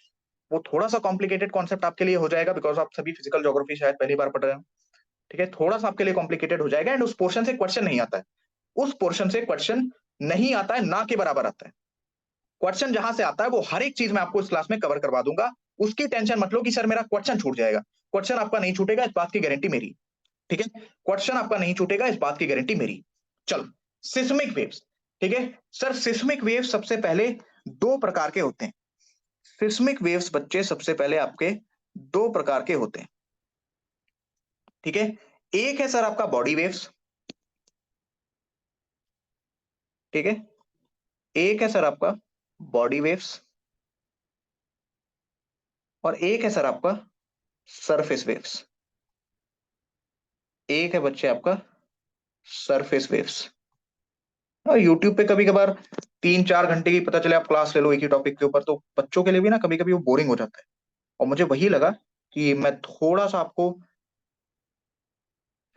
[SPEAKER 1] वो थोड़ा सा कॉम्प्लिकेटेड कॉन्सेप्ट आपके लिए हो जाएगा, बिकॉज आप सभी फिजिकल ज्योग्राफी शायद पहली बार पढ़ रहे हो। ठीक है, थोड़ा सा आपके लिए कॉम्प्लिकेटेड हो जाएगा, एंड उस पोर्शन से क्वेश्चन नहीं आता है, उस पोर्शन से क्वेश्चन नहीं आता है, ना के बराबर आता है। क्वेश्चन जहां से आता है वो हर एक चीज मैं आपको इस क्लास में कवर करवा दूंगा। उसकी टेंशन मत लो कि सर मेरा क्वेश्चन छूट जाएगा। क्वेश्चन आपका नहीं छूटेगा, इस बात की गारंटी मेरी। ठीक है, क्वेश्चन आपका नहीं छूटेगा, इस बात की गारंटी मेरी। चलो, सिस्मिक वेव्स। ठीक है सर, सिस्मिक वेव्स सबसे पहले 2 प्रकार के होते हैं। सिस्मिक वेव्स बच्चे सबसे पहले आपके 2 प्रकार के होते हैं। ठीक है, एक है सर आपका बॉडी वेव्स। ठीक है, एक है सर आपका बॉडी वेव्स, और एक है सर आपका सरफेस वेव्स। एक है बच्चे आपका सरफेस वेव्स। और यूट्यूब पे कभी कभार 3-4 घंटे की पता चले आप क्लास ले लो एक ही टॉपिक के ऊपर, तो बच्चों के लिए भी ना कभी कभी वो बोरिंग हो जाता है। और मुझे वही लगा कि मैं थोड़ा सा आपको,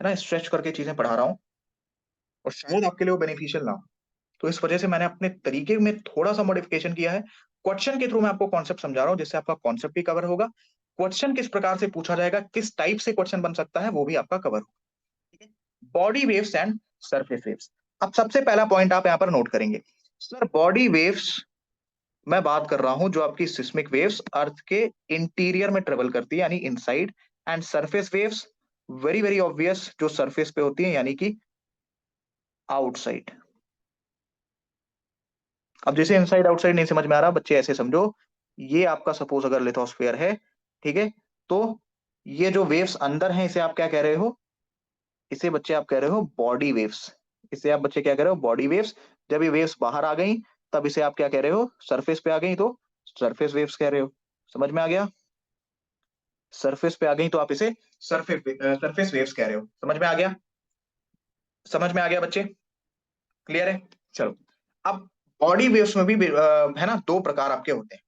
[SPEAKER 1] है ना, स्ट्रेच करके चीजें पढ़ा रहा हूँ, और शायद आपके लिए वो बेनिफिशियल ना हो। तो इस वजह से मैंने अपने तरीके में थोड़ा सा मॉडिफिकेशन किया है। क्वेश्चन के थ्रू मैं आपको कॉन्सेप्ट समझा रहा हूँ, जिससे आपका कॉन्सेप्ट भी कवर होगा, क्वेश्चन किस प्रकार से पूछा जाएगा, किस टाइप से क्वेश्चन बन सकता है, वो भी आपका कवर होगा। ठीक है, body waves and surface waves. अब सबसे पहला पॉइंट आप यहाँ पर नोट करेंगे, सर बॉडी वेव्स मैं बात कर रहा हूं जो आपकी सिस्मिक वेव्स अर्थ के इंटीरियर में ट्रेवल करती है, यानी inside, and surface waves very very obvious जो सरफेस पे होती है, यानी कि आउटसाइड। अब जैसे इनसाइड आउटसाइड नहीं समझ में आ रहा बच्चे, ऐसे समझो, ये आपका सपोज अगर लिथोस्फीयर है, ठीक है, तो ये जो वेव्स अंदर हैं, इसे आप क्या कह रहे हो? इसे बच्चे आप कह रहे हो बॉडी वेव्स। इसे आप बच्चे क्या कह रहे हो? Body waves. जब ये वेव्स बाहर आ गई, तब इसे आप क्या कह रहे हो? सरफेस पे आ गई तो सरफेस वेव्स कह रहे हो। समझ में आ गया? सरफेस पे आ गई तो आप इसे सरफेस वेव्स कह रहे हो। समझ में आ गया? समझ में आ गया बच्चे? क्लियर है? चलो, अब बॉडी वेव्स में भी है ना, दो प्रकार आपके होते हैं।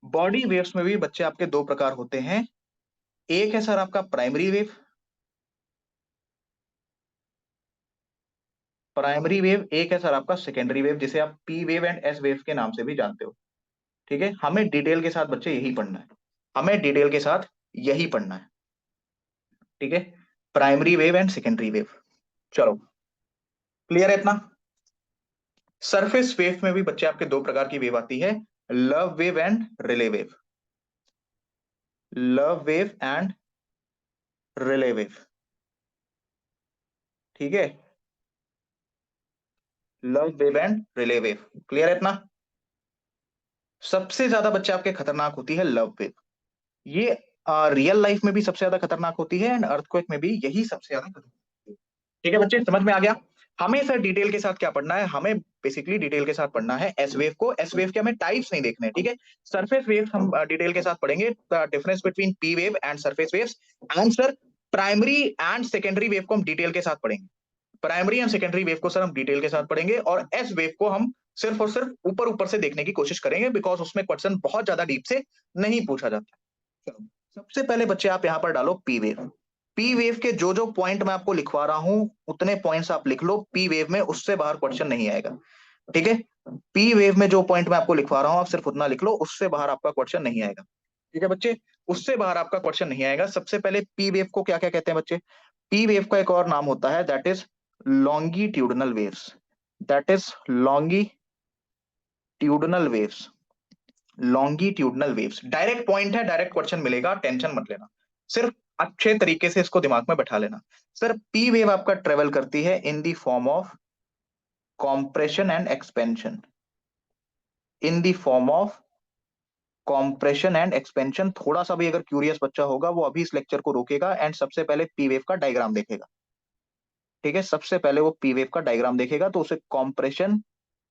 [SPEAKER 1] बॉडी वेव्स में भी बच्चे आपके दो प्रकार होते हैं। एक है सर आपका प्राइमरी वेव। Primary wave. एक है सर आपका सेकेंडरी वेव, जिसे आप P wave and S wave के नाम से भी जानते हो। ठीक है, हमें डिटेल के साथ बच्चे यही पढ़ना है। हमें डिटेल के साथ यही पढ़ना है। ठीक है, primary wave and secondary wave. चलो, क्लियर है इतना? सरफेस वेव में भी बच्चे आपके दो प्रकार की वेव आती है, love wave and relay wave. Love wave and relay wave. ठीक है, love wave and relay wave. Clear है इतना? सबसे ज्यादा बच्चे आपके खतरनाक होती है लव वेव। ये रियल लाइफ में भी सबसे ज्यादा खतरनाक होती है एंड अर्थक्वेक में भी यही सबसे ज्यादा खतरनाक होती है। ठीक है बच्चे, समझ में आ गया? हमें सर डिटेल के साथ क्या पढ़ना है? हमें बेसिकली डिटेल के साथ पढ़ना है एस वेव को। एस वेव के हमें टाइप्स नहीं देखने, ठीक है। सरफेस वेव हम डिटेल के साथ पढ़ेंगे, difference between P wave and surface waves. And sir primary and secondary wave को हम डिटेल के साथ पढ़ेंगे। प्राइमरी एंड सेकेंडरी वेव को सर हम डिटेल के साथ पढ़ेंगे, और एस वेव को हम सिर्फ और सिर्फ ऊपर ऊपर से देखने की कोशिश करेंगे, बिकॉज उसमें क्वेश्चन बहुत ज्यादा डीप से नहीं पूछा जाता। चलो, सबसे पहले बच्चे आप यहां पर डालो पी वेव। पी वेव के जो जो पॉइंट मैं आपको लिखवा रहा हूं, उतने पॉइंट्स आप लिख लो। पी वेव में उससे बाहर क्वेश्चन नहीं आएगा। ठीक है, पी वेव में जो पॉइंट मैं आपको लिखवा रहा हूं, आप सिर्फ उतना लिख लो, उससे बाहर आपका क्वेश्चन नहीं आएगा। ठीक है बच्चे, उससे बाहर आपका क्वेश्चन नहीं आएगा। सबसे पहले पी वेव को क्या क्या कहते हैं बच्चे? पी वेव का एक और नाम होता है, that is longitudinal waves. That is longitudinal waves. Longitudinal waves direct point है, डायरेक्ट क्वेश्चन मिलेगा, टेंशन मत लेना। सिर्फ अच्छे तरीके से इसको दिमाग में बैठा लेना। सर पी वेव आपका ट्रेवल करती है in the form of compression and expansion. In the form of compression and expansion. थोड़ा सा भी अगर क्यूरियस बच्चा होगा, वो अभी इस लेक्चर को रोकेगा एंड सबसे पहले पी वेव का डायग्राम देखेगा। ठीक है, सबसे पहले वो पी वेव का डायग्राम देखेगा, तो उसे कॉम्प्रेशन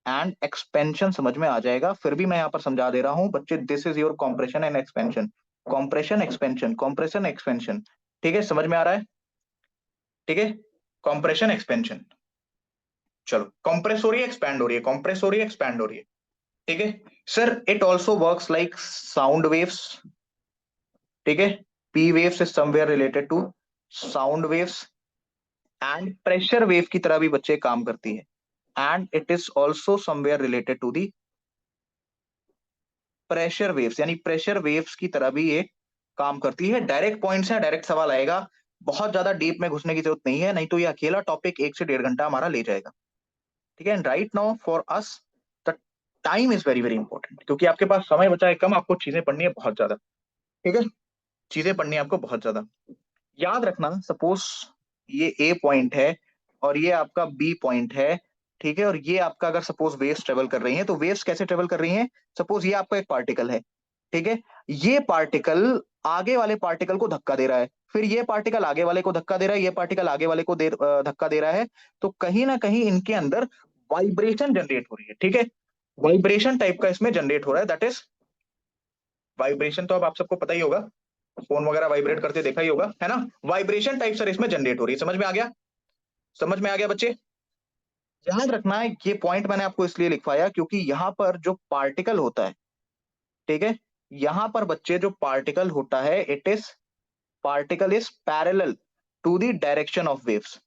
[SPEAKER 1] एंड एक्सपेंशन समझ में आ जाएगा। फिर भी मैं यहाँ पर समझा दे रहा हूँ बच्चे, this is your compression and expansion. Compression expansion, compression expansion. ठीक है, समझ में आ रहा है? ठीक है, कॉम्प्रेशन एक्सपेंशन। चलो, कंप्रेस हो रही है, एक्सपैंड हो रही है, कंप्रेस हो रही है, एक्सपैंड हो रही है। ठीक है sir, it also works like sound waves. ठीक है, P waves is somewhere related to sound waves, and pressure wave की तरह भी बच्चे काम करती है। And it is also somewhere related to the pressure waves, यानी प्रेशर वेव्स की तरह भी ये काम करती है। डायरेक्ट पॉइंट्स है, डायरेक्ट सवाल आएगा। बहुत ज्यादा डीप में घुसने की जरूरत नहीं है, नहीं तो ये अकेला टॉपिक 1 से 1.5 घंटा हमारा ले जाएगा। ठीक है, and right now for us the time is very very important, क्योंकि आपके पास समय बचा है कम, आपको चीजें पढ़नी है बहुत ज्यादा। ठीक है, चीजें पढ़नी है आपको बहुत ज्यादा। याद रखना, सपोज ये ए पॉइंट है और ये आपका बी पॉइंट है। ठीक है, और ये आपका अगर सपोज वेव्स ट्रेवल कर रही हैं, तो वेव्स कैसे ट्रेवल कर रही हैं? सपोज ये आपका एक पार्टिकल है। ठीक है, ये पार्टिकल आगे वाले पार्टिकल को धक्का दे रहा है, फिर ये पार्टिकल आगे वाले को धक्का दे रहा है, ये पार्टिकल आगे वाले को धक्का दे रहा है। तो कहीं ना कहीं इनके अंदर वाइब्रेशन जनरेट हो रही है। ठीक है, वाइब्रेशन टाइप का इसमें जनरेट हो रहा है, दैट इज वाइब्रेशन। तो अब आप सबको पता ही होगा, फोन वगैरह वाइब्रेट करते देखा ही होगा, है ना? वाइब्रेशन टाइप सर इसमें जनरेट हो रही है। समझ में आ गया? समझ में आ गया बच्चे? याद रखना है, ये पॉइंट मैंने आपको इसलिए लिखवाया क्योंकि यहां पर जो पार्टिकल होता है, ठीक है, यहां पर बच्चे जो पार्टिकल होता है, it is particle is parallel to the direction of waves.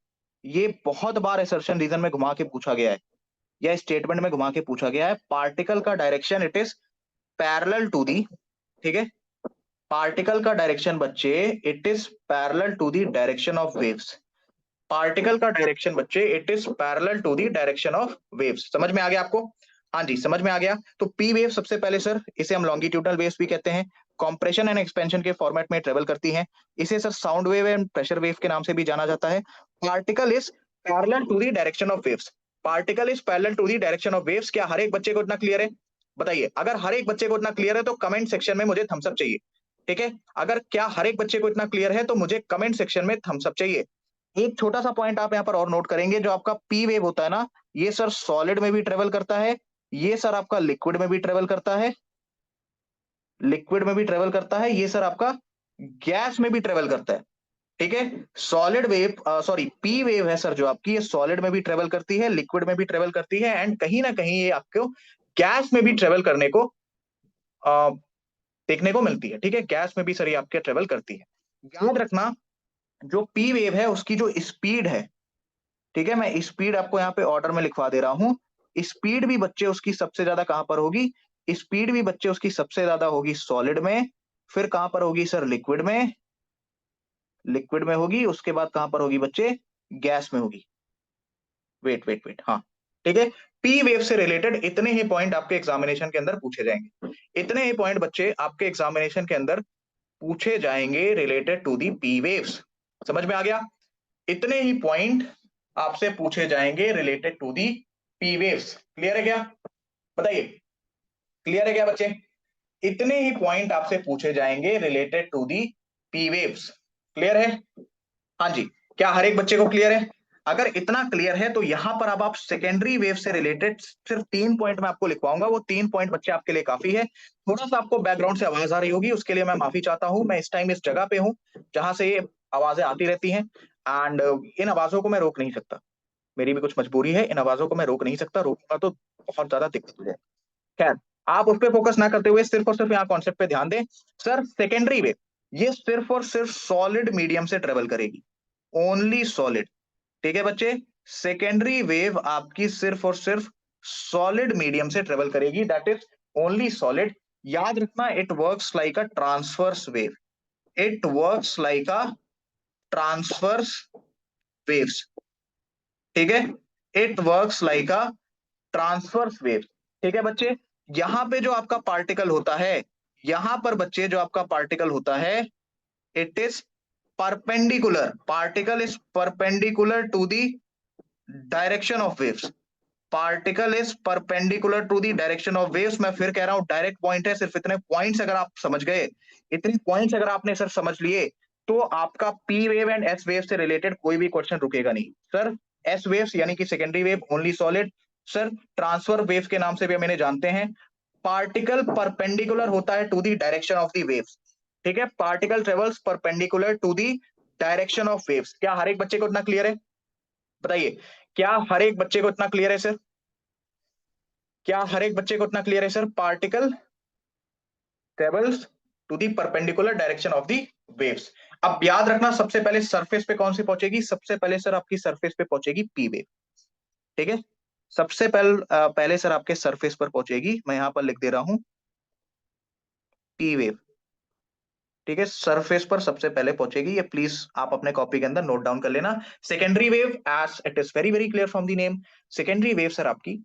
[SPEAKER 1] ये बहुत बार असर्शन रीजन में घुमा के पूछा गया है, या स्टेटमेंट में घुमा के पूछा गया है। पार्टिकल का direction it is parallel to the, ठीक है, पार्टिकल का डायरेक्शन बच्चे it is parallel to the direction of waves. Particle का डायरेक्शन बच्चे it is parallel to the direction of waves. समझ में आ गया आपको? हाँ जी, समझ में आ गया। तो पी वेव सबसे पहले सर, इसे हम लॉन्गिट्यूडनल वेव्स भी कहते हैं, कॉम्प्रेशन एंड एक्सपेंशन के फॉर्मेट में ट्रेवल करती हैं। इसे sir sound wave and pressure wave के नाम से भी जाना जाता है। Particle is parallel to the direction of waves. Particle is parallel to the direction of waves. क्या हर एक बच्चे को इतना क्लियर है? बताइए, अगर हर एक बच्चे को इतना क्लियर है तो कमेंट सेक्शन में मुझे थम्स अप चाहिए। ठीक है, अगर क्या हर एक बच्चे को इतना क्लियर है तो मुझे कमेंट सेक्शन में थम्स अप चाहिए। एक छोटा सा पॉइंट आप यहाँ पर और नोट करेंगे, जो आपका पी वेव होता है ना, ये सर सॉलिड में भी ट्रेवल करता है, ये सर आपका लिक्विड में भी ट्रेवल करता है, लिक्विड में भी ट्रेवल करता है, ये सर आपका गैस में भी ट्रेवल करता है। ठीक है। Solid wave, sorry P wave है सर जो आपकी, ये सॉलिड में भी ट्रेवल करती है, लिक्विड में भी ट्रेवल करती है, एंड कहीं ना कहीं ये आपको गैस में भी ट्रेवल करने को अ, देखने को मिलती है। ठीक है, गैस में भी सर ये आपके ट्रेवल करती है। याद रखना, जो पी वेव है उसकी जो स्पीड है, ठीक है, मैं स्पीड आपको यहाँ पे ऑर्डर में लिखवा दे रहा हूँ। स्पीड भी बच्चे उसकी सबसे ज्यादा कहां पर होगी? स्पीड भी बच्चे उसकी सबसे ज्यादा होगी सॉलिड में, फिर कहां पर होगी सर? लिक्विड में। लिक्विड में होगी, उसके बाद कहां पर होगी बच्चे? गैस में होगी। वेट वेट वेट, हाँ, ठीक है। पी वेव से रिलेटेड इतने ही पॉइंट आपके एग्जामिनेशन के अंदर पूछे जाएंगे, इतने ही पॉइंट बच्चे आपके एग्जामिनेशन के अंदर पूछे जाएंगे related to the P waves. समझ में आ गया? इतने ही पॉइंट आपसे पूछे जाएंगे related to the P waves. Clear है क्या? बताइए, क्लियर है क्या बच्चे? इतने ही पॉइंट आपसे पूछे जाएंगे related to the P waves. Clear है? हाँ जी। क्या हर एक बच्चे को क्लियर है? अगर इतना क्लियर है तो यहां पर अब आप सेकेंडरी वेव से रिलेटेड सिर्फ 3 पॉइंट मैं आपको लिखवाऊंगा, वो 3 पॉइंट बच्चे आपके लिए काफी है। थोड़ा सा आपको बैकग्राउंड से आवाज आ रही होगी, उसके लिए मैं माफी चाहता हूं। मैं इस टाइम इस जगह पे हूं जहां से ये आवाजें आती रहती हैं, एंड इन आवाजों को मैं रोक नहीं सकता। मेरी भी कुछ मजबूरी है, इन आवाजों को मैं रोक नहीं सकता, रोकूंगा तो बहुत ज्यादा दिक्कत हो जाए। खैर, आप उस पर फोकस ना करते हुए सिर्फ और सिर्फ यहाँ कॉन्सेप्ट पे ध्यान दें। सर सेकेंडरी वेव ये सिर्फ और सिर्फ सॉलिड मीडियम से ट्रेवल करेगी, ओनली सॉलिड। ठीक है बच्चे, सेकेंडरी वेव आपकी सिर्फ और सिर्फ सॉलिड मीडियम से ट्रेवल करेगी, दैट इज ओनली सॉलिड। याद रखना, it works like a transverse wave. It works like a transverse waves. ठीक है, it works like a transverse wave. ठीक है बच्चे, यहां पे जो आपका पार्टिकल होता है, यहां पर बच्चे जो आपका पार्टिकल होता है, it is perpendicular. Particle is perpendicular to the direction of waves. Particle is perpendicular to the direction of waves. मैं फिर कह रहा हूं, डायरेक्ट पॉइंट है। सिर्फ इतने पॉइंट्स अगर आप समझ गए, इतने पॉइंट्स अगर आपने सर समझ लिए, तो आपका P wave and S wave से रिलेटेड कोई भी क्वेश्चन रुकेगा नहीं सर। एस वेव्स यानी कि secondary wave only solid. Sir transfer wave के नाम से भी हम इन्हें जानते हैं। पार्टिकल परपेंडिकुलर होता है to the direction of the waves. ठीक है, particle travels perpendicular to the direction of waves. क्या हर एक बच्चे को इतना क्लियर है? बताइए, क्या हर एक बच्चे को इतना क्लियर है सर? क्या हर एक बच्चे को इतना क्लियर है sir? Particle travels to the perpendicular direction of the waves. अब याद रखना, सबसे पहले सरफेस पे कौन सी पहुंचेगी? सबसे पहले सर आपकी सरफेस पे पहुंचेगी पी वेव। ठीक है, सबसे पहले सर आपके सरफेस पर पहुंचेगी, मैं यहां पर लिख दे रहा हूं पी वेव। ठीक है, सरफेस पर सबसे पहले पहुंचेगी, ये प्लीज आप अपने कॉपी के अंदर नोट डाउन कर लेना। Secondary wave, as it is very very clear from the name, secondary wave sir आपकी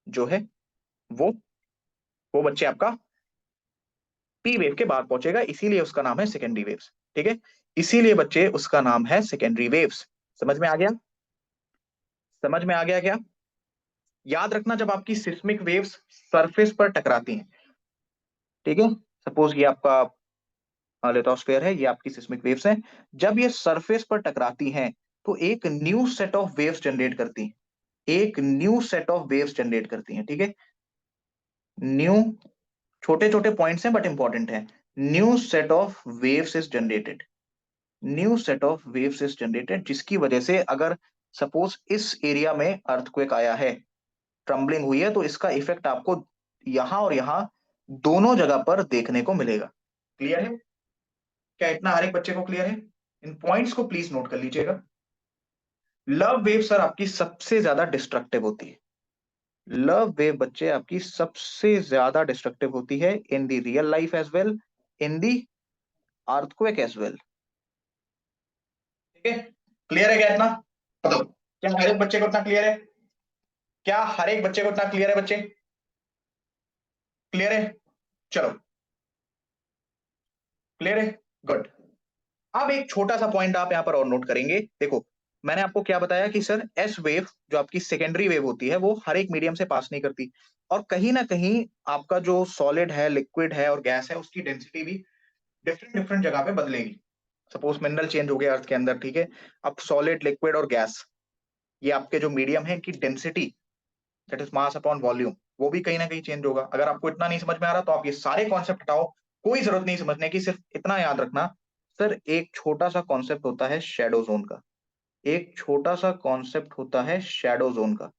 [SPEAKER 1] जो है वो वो बच्चे आपका पी वेव के बाद पहुंचेगा, इसीलिए उसका नाम है सेकेंडरी वेव्स। ठीक है, इसीलिए बच्चे उसका नाम है सेकेंडरी वेव्स। समझ में आ गया? समझ में आ गया क्या? याद रखना, जब आपकी सिस्मिक वेव्स सरफेस पर टकराती हैं, ठीक है, सपोज ये आपका लिथोस्फेयर है, ये आपकी सिस्मिक वेव्स हैं, जब ये सरफेस पर टकराती हैं तो एक new set of waves generate करती हैं, एक new set of waves generate करती हैं। ठीक है, न्यू, छोटे छोटे पॉइंट्स हैं बट इंपॉर्टेंट है। New set of waves is generated, new set of waves is generated, जिसकी वजह से अगर सपोज इस एरिया में अर्थक्वेक आया है, ट्रम्बलिंग हुई है, तो इसका इफेक्ट आपको यहां और यहां दोनों जगह पर देखने को मिलेगा। क्लियर है? क्या इतना हर एक बच्चे को क्लियर है? इन पॉइंट्स को प्लीज नोट कर लीजिएगा। लव वेव सर आपकी सबसे ज्यादा डिस्ट्रक्टिव होती है। लव वेव बच्चे आपकी सबसे ज्यादा डिस्ट्रक्टिव होती है इन दी रियल लाइफ एज वेल, इन दी अर्थक्वेक एज वेल। ठीक है, क्लियर है क्या इतना? बताओ, क्या हर एक बच्चे को इतना क्लियर है? क्या हर एक बच्चे को इतना क्लियर है बच्चे? क्लियर है? चलो, क्लियर है, गुड। अब एक छोटा सा पॉइंट आप यहां पर और नोट करेंगे। देखो, मैंने आपको क्या बताया कि सर एस वेव जो आपकी सेकेंडरी वेव होती है वो हर एक मीडियम से पास नहीं करती, और कहीं ना कहीं आपका जो सॉलिड है, लिक्विड है और गैस है, उसकी डेंसिटी भी डिफरेंट डिफरेंट जगह पे बदलेगी। सपोज मिनरल चेंज हो गया अर्थ के अंदर, ठीक है, अब सॉलिड, लिक्विड और गैस, ये आपके जो मीडियम है, इनकी density, that is mass upon volume, वो भी कहीं ना कहीं चेंज होगा। अगर आपको इतना नहीं समझ में आ रहा तो आप ये सारे कॉन्सेप्ट हटाओ, कोई जरूरत नहीं समझने की, सिर्फ इतना याद रखना सर एक छोटा सा कॉन्सेप्ट होता है शैडो जोन का, एक छोटा सा कॉन्सेप्ट होता है शैडो जोन का।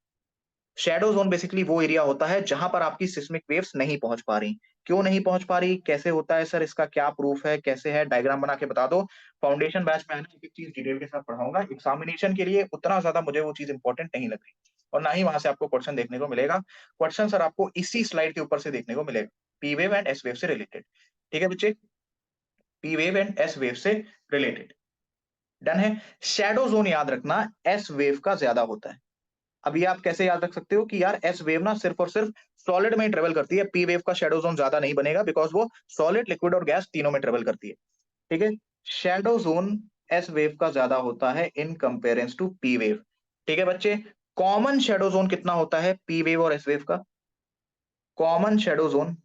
[SPEAKER 1] शैडो जोन बेसिकली वो एरिया होता है जहां पर आपकी सिस्मिक वेव्स नहीं पहुंच पा रही। क्यों नहीं पहुंच पा रही, कैसे होता है सर, इसका क्या प्रूफ है, कैसे है, डायग्राम बना के बता दो। फाउंडेशन बैच में है ना, एक एक चीज डिटेल के साथ पढ़ाऊंगा। एग्जामिनेशन के लिए उतना ज्यादा मुझे वो चीज इंपॉर्टेंट नहीं लग रही, और ना ही वहां से आपको क्वेश्चन देखने को मिलेगा। क्वेश्चन सर आपको इसी स्लाइड के ऊपर से देखने को मिलेगा, P wave and S wave से रिलेटेड। ठीक है बच्चे, P wave and S wave से रिलेटेड। डन है। शैडो जोन याद रखना एस वेव का ज्यादा होता है। अब ये आप कैसे याद रख सकते हो कि यार एस वेव ना सिर्फ और सिर्फ सॉलिड में ही ट्रेवल करती है, पी वेव का शेडो जोन ज्यादा नहीं बनेगा, बिकॉज वो सॉलिड, लिक्विड और गैस तीनों में ट्रेवल करती है। ठीक है, शेडो जोन एस वेव का ज्यादा होता है इन कंपेरेंस टू पी वेव। ठीक है बच्चे, कॉमन शेडो जोन कितना होता है पी वेव और एस वेव का? कॉमन शेडो जोन,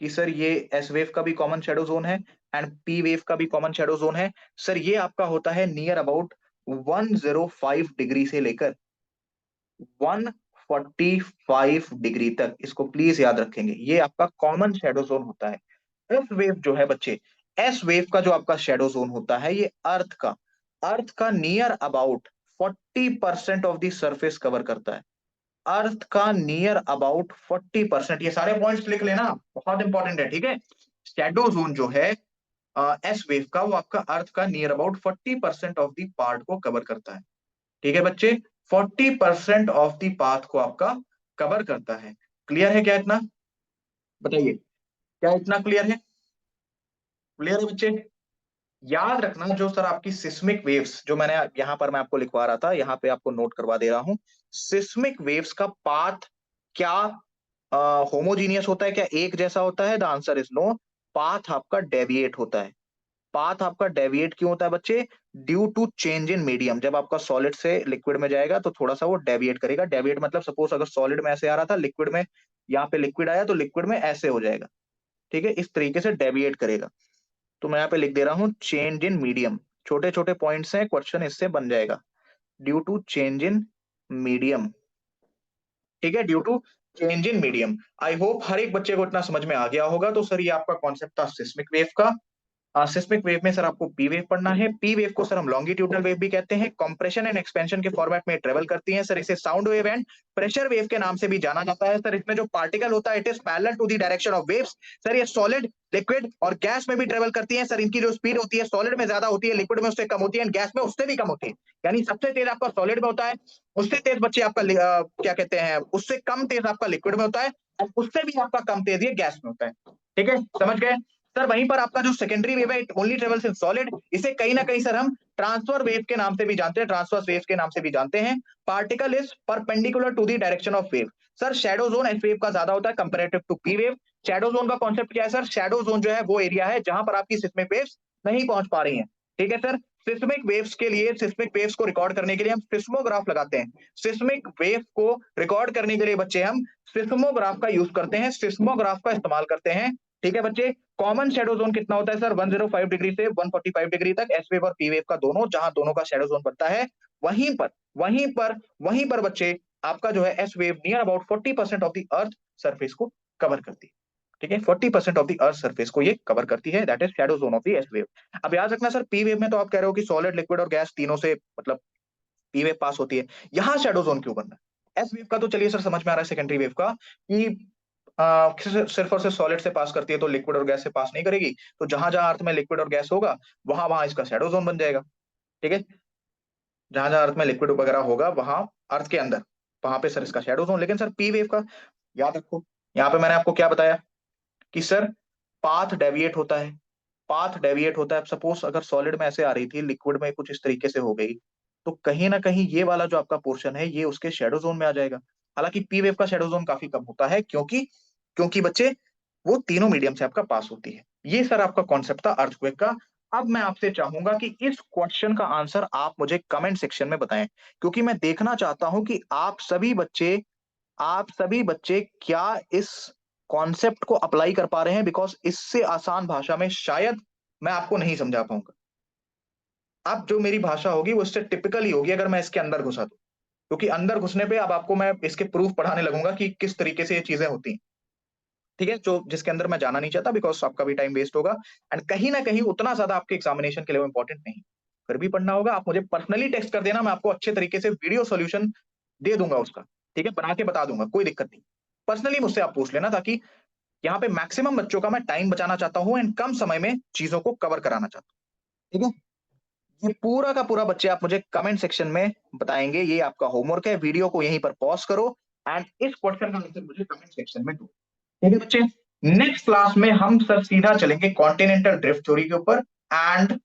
[SPEAKER 1] कि सर ये एस वेव का भी कॉमन शेडो जोन है एंड पी वेव का भी कॉमन शेडो जोन है, सर ये आपका होता है नियर अबाउट 105 डिग्री से लेकर 145 डिग्री तक। इसको प्लीज याद रखेंगे, ये आपका कॉमन शेडो जोन होता है। एस वेव जो है बच्चे, एस वेव का जो आपका शेडो जोन होता है ये अर्थ का near about 40% of the surface cover करता है। अर्थ का नियर अबाउट 40%, ये सारे पॉइंट्स लिख लेना, बहुत इंपॉर्टेंट है। ठीक है, शेडो जोन जो है एस वेव का, वो आपका अर्थ का near about 40% of the part को कवर करता है। ठीक है बच्चे, 40% ऑफ द पाथ को आपका कवर करता है। क्लियर है क्या इतना? बताइए, क्या इतना क्लियर है? क्लियर है बच्चे? याद रखना जो सर आपकी सिस्मिक वेव्स, जो मैंने यहां पर मैं आपको लिखवा रहा था, यहां पे आपको नोट करवा दे रहा हूं। सिस्मिक वेव्स का पाथ क्या होमोजीनियस होता है, क्या एक जैसा होता है? The answer is no. Path आपका डेविएट होता है। पाथ आपका डेविएट क्यों होता है बच्चे? Due to change in medium. जब आपका सॉलिड से लिक्विड में जाएगा तो थोड़ा सा वो डेविएट करेगा। डेविएट मतलब सपोज अगर सॉलिड में ऐसे आ रहा था, लिक्विड में यहाँ पे लिक्विड आया तो लिक्विड में ऐसे हो जाएगा। ठीक है, इस तरीके से डेविएट करेगा। तो मैं यहाँ पे लिख दे रहा हूँ चेंज इन मीडियम। छोटे छोटे पॉइंट्स हैं, क्वेश्चन इससे बन जाएगा। Due to change in medium. ठीक है, due to change in medium. I hope हर एक बच्चे को इतना समझ में आ गया होगा। तो सर ये आपका कॉन्सेप्ट था सिस्मिक वेव का। सिस्मिक वेव में सर आपको पी वेव पढ़ना है। पी वेव को सर हम लॉन्गिट्यूडनल वेव भी कहते हैं। कंप्रेशन एंड एक्सपेंशन के फॉर्मेट में ट्रेवल करती हैं सर। इसे sound wave and pressure wave के नाम से भी जाना जाता है सर। इसमें जो पार्टिकल होता है it is parallel to the direction of waves. Sir ये सॉलिड, लिक्विड और गैस में भी ट्रेवल करती है सर। इनकी जो स्पीड होती है सॉलिड में ज्यादा होती है, लिक्विड में उससे कम होती है, गैस में उससे भी कम होती है। यानी सबसे तेज आपका सॉलिड में होता है, उससे तेज बच्चे आपका क्या कहते हैं, उससे कम तेज आपका लिक्विड में होता है, और उससे भी आपका कम तेज ये गैस में होता है। ठीक है, समझ गए सर? वहीं पर आपका जो सेकेंडरी वेव है it only travels in solid. इसे कहीं ना कहीं सर हम ट्रांसफर वेव के नाम से भी जानते हैं, ट्रांसवर्स वेव के नाम से भी जानते हैं। Particle is perpendicular to the direction of wave. Sir shadow zone S wave का ज्यादा होता है comparative to P wave. Shadow zone का कॉन्सेप्ट क्या है सर? शैडो जोन जो है वो एरिया है जहां पर आपकी सिस्मिक वेव्स नहीं पहुंच पा रही हैं। ठीक है सर, सिस्मिक वेव्स के लिए, सिस्मिक वेव्स को रिकॉर्ड करने के लिए हम सिस्मोग्राफ लगाते हैं। सिस्मिक वेव को रिकॉर्ड करने के लिए बच्चे हम सिस्मोग्राफ का यूज करते हैं, सिस्मोग्राफ का इस्तेमाल करते हैं। ठीक है बच्चे, कॉमन शेडो जोन कितना होता है सर? 105 डिग्री से 145 डिग्री तक, एस वेव और पी वेव का दोनों, जहां दोनों का शेडो जोन बनता है। वहीं पर वहीं पर वहीं पर बच्चे आपका जो है S wave near about 40% of the earth surface को कवर करती है। ठीक है, 40% ऑफ द अर्थ सरफेस को ये कवर करती है, that is shadow zone of the S wave. अब याद रखना सर, पी वेव में तो आप कह रहे हो कि सॉलिड, लिक्विड और गैस तीनों से मतलब पी वेव पास होती है, यहां शेडो जोन क्यों बन रहा है? एस वेव का तो चलिए सर समझ में आ रहा है, सेकेंडरी वेव का कि सिर्फ और सिर्फ सॉलिड से पास करती है तो लिक्विड और गैस से पास नहीं करेगी। तो जहां जहां अर्थ में लिक्विड और गैस होगा वहां वहां इसका शेडो जोन बन जाएगा। ठीक है, जहां जहां अर्थ में लिक्विड वगैरह होगा वहां अर्थ के अंदर, वहां पे सर इसका शेडो जोन। लेकिन सर पी वेव का याद रखो, यहाँ पे मैंने आपको क्या बताया कि सर पाथ डेविएट होता है। पाथ डेविएट होता है। सपोज अगर सॉलिड में ऐसे आ रही थी, लिक्विड में कुछ इस तरीके से हो गई, तो कहीं ना कहीं ये वाला जो आपका पोर्शन है ये उसके शेडो जोन में आ जाएगा। हालांकि पी वेव का शेडो जोन काफी कम होता है, क्योंकि क्योंकि बच्चे वो तीनों मीडियम से आपका पास होती है। ये सर आपका कॉन्सेप्ट था अर्थक्वेक का। अब मैं आपसे चाहूंगा कि इस क्वेश्चन का आंसर आप मुझे कमेंट सेक्शन में बताएं, क्योंकि मैं देखना चाहता हूं कि आप सभी बच्चे क्या इस कॉन्सेप्ट को अप्लाई कर पा रहे हैं, बिकॉज इससे आसान भाषा में शायद मैं आपको नहीं समझा पाऊंगा। अब जो मेरी भाषा होगी वो इससे टिपिकल ही होगी अगर मैं इसके अंदर घुसा दूं, क्योंकि अंदर घुसने पे अब आपको मैं इसके प्रूफ पढ़ाने लगूंगा कि किस तरीके से ये चीजें होती हैं। ठीक है, जो जिसके अंदर मैं जाना नहीं चाहता, बिकॉज आपका भी टाइम वेस्ट होगा एंड कहीं ना कहीं उतना ज्यादा आपके एग्जामिनेशन के लिए इंपॉर्टेंट नहीं। फिर भी पढ़ना होगा, आप मुझे पर्सनली टेक्स्ट कर देना, मैं आपको अच्छे तरीके से वीडियो सॉल्यूशन दे दूंगा उसका। ठीक है, बना के बता दूंगा, कोई दिक्कत नहीं। पर्सनली मुझसे आप पूछ लेना, ताकि यहाँ पे मैक्सिमम बच्चों का मैं टाइम बचाना चाहता हूँ एंड कम समय में चीजों को कवर कराना चाहता हूँ। ठीक है, ये पूरा का पूरा बच्चे आप मुझे कमेंट सेक्शन में बताएंगे, ये आपका होमवर्क है। वीडियो को यहीं पर पॉज करो एंड इस क्वेश्चन का आंसर मुझे कमेंट सेक्शन में दो। ठीक है बच्चे, नेक्स्ट क्लास में हम सर सीधा चलेंगे कॉन्टिनेंटल ड्रिफ्ट थ्योरी के ऊपर एंड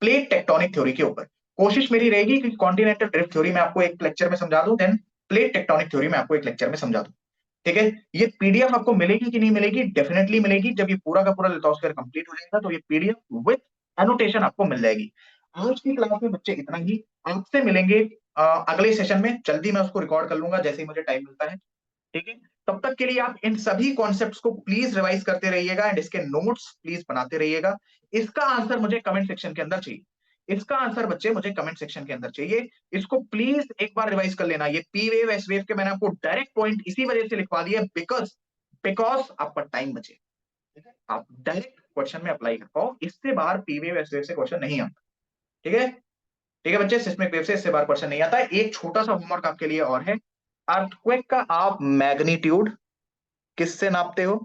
[SPEAKER 1] प्लेट टेक्टोनिक थ्योरी के ऊपर। कोशिश मेरी रहेगी कि कॉन्टिनेंटल ड्रिफ्ट थ्योरी में आपको एक लेक्चर में समझा दूं, देन प्लेट टेक्टोनिक थ्योरी में आपको एक लेक्चर में समझा दूं। ठीक है, ये पीडीएफ आपको मिलेगी कि नहीं मिलेगी? डेफिनेटली मिलेगी। जब ये पूरा का पूरा लिथोस्फीयर कंप्लीट हो जाएगा तो ये पीडीएफ विद एनोटेशन आपको मिल जाएगी। आज की क्लास में बच्चे इतना ही, आपसे मिलेंगे अगले सेशन में। जल्दी मैं उसको रिकॉर्ड कर लूंगा जैसे ही मुझे टाइम मिलता है। ठीक है, तब तक के लिए आप इन सभी कॉन्सेप्ट्स को प्लीज रिवाइज करते रहिएगा एंड इसके नोट्स प्लीज बनाते रहिएगा। इसका आंसर मुझे कमेंट सेक्शन के अंदर चाहिए। इसका आंसर बच्चे मुझे कमेंट सेक्शन के अंदर चाहिए। इसको प्लीज एक बार रिवाइज कर लेना। ये पी वेव एस वेव के मैंने आपको डायरेक्ट पॉइंट इसी वजह से लिखवा दिया, बिकॉज बिकॉज आपका टाइम बचे। ठीक है, आप डायरेक्ट क्वेश्चन में अप्लाई कर पाओ। इससे बाहर पी वेव एस वेव से क्वेश्चन नहीं आता। ठीक है, ठीक है बच्चे, सिस्मिक वेव से इससे बाहर क्वेश्चन नहीं आता है। एक छोटा सा होमवर्क आपके लिए और है। अर्थक्वेक का आप मैग्नीट्यूड किससे नापते हो?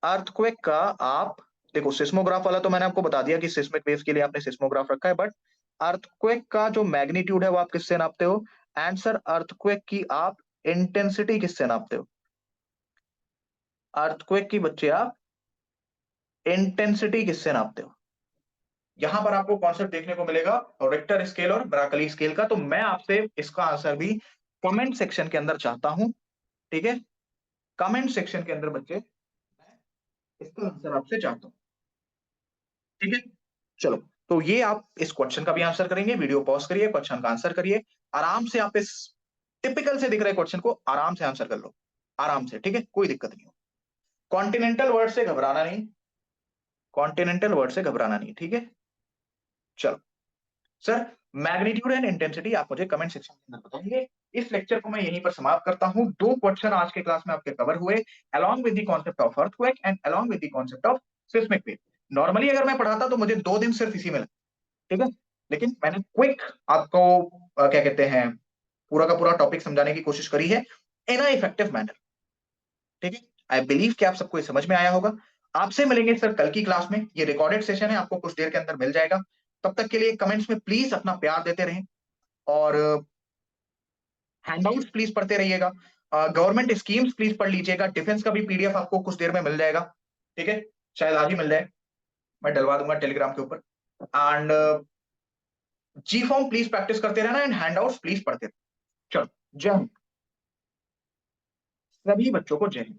[SPEAKER 1] अर्थक्वेक का आप, देखो सिस्मोग्राफ वाला तो मैंने आपको बता दिया कि सिस्मिक वेव्स के लिए आपने सिस्मोग्राफ रखा है, बट अर्थक्वेक का जो मैग्नीट्यूड है वो आप किससे नापते हो? आंसर, अर्थक्वेक की आप इंटेंसिटी किससे नापते हो? अर्थक्वेक की बच्चे आप इंटेंसिटी किससे नापते हो? यहां पर आपको कॉन्सेप्ट देखने को मिलेगा रिक्टर स्केल और ब्राकली स्केल का। तो मैं आपसे इसका आंसर भी कमेंट सेक्शन के अंदर चाहता हूं। ठीक है, कमेंट सेक्शन के अंदर बच्चे मैं इसका आंसर आपसे चाहता हूं। ठीक है, चलो। तो ये आप इस क्वेश्चन का भी आंसर करेंगे, वीडियो पॉज करिए, क्वेश्चन का आंसर करिए। आराम से आप इस टिपिकल से दिख रहे क्वेश्चन को आराम से आंसर कर लो, आराम से। ठीक है, कोई दिक्कत नहीं हो। कॉन्टिनेंटल वर्ड से घबराना नहीं, कॉन्टिनेंटल वर्ड से घबराना नहीं। ठीक है, चलो। सर, मैग्नीट्यूड एंड इंटेंसिटी आप मुझे कमेंट सेक्शन के अंदर बताइए। इस लेक्चर को मैं यहीं पर समाप्त करता हूं। दो क्वेश्चन आज के क्लास में आपके कवर हुए, along with the concept of earthquake and along with the concept of seismic wave. Normally अगर मैं पढ़ाता तो मुझे 2 दिन सिर्फ इसी में लगता। ठीक है, लेकिन मैंने क्विक आपको क्या कहते हैं, पूरा का पूरा टॉपिक समझाने की कोशिश करी है इन अ इफेक्टिव मैनर। ठीक है, आई बिलीव कि आप सबको ये समझ में आया होगा। आपसे मिलेंगे सर कल की क्लास में। ये रिकॉर्डेड सेशन है, आपको कुछ देर के अंदर मिल जाएगा। तब तक के लिए कमेंट्स में प्लीज अपना प्यार देते रहें और हैंडआउट्स प्लीज पढ़ते रहिएगा। गवर्नमेंट स्कीम्स प्लीज पढ़ लीजिएगा। डिफेंस का भी पीडीएफ आपको कुछ देर में मिल जाएगा। ठीक है, शायद आज ही मिल जाए, मैं डलवा दूंगा टेलीग्राम के ऊपर। And G form please practice करते रहना एंड हैंडआउट्स प्लीज पढ़ते रहना। चलो, जय हिंद। सभी बच्चों को जय हिंद।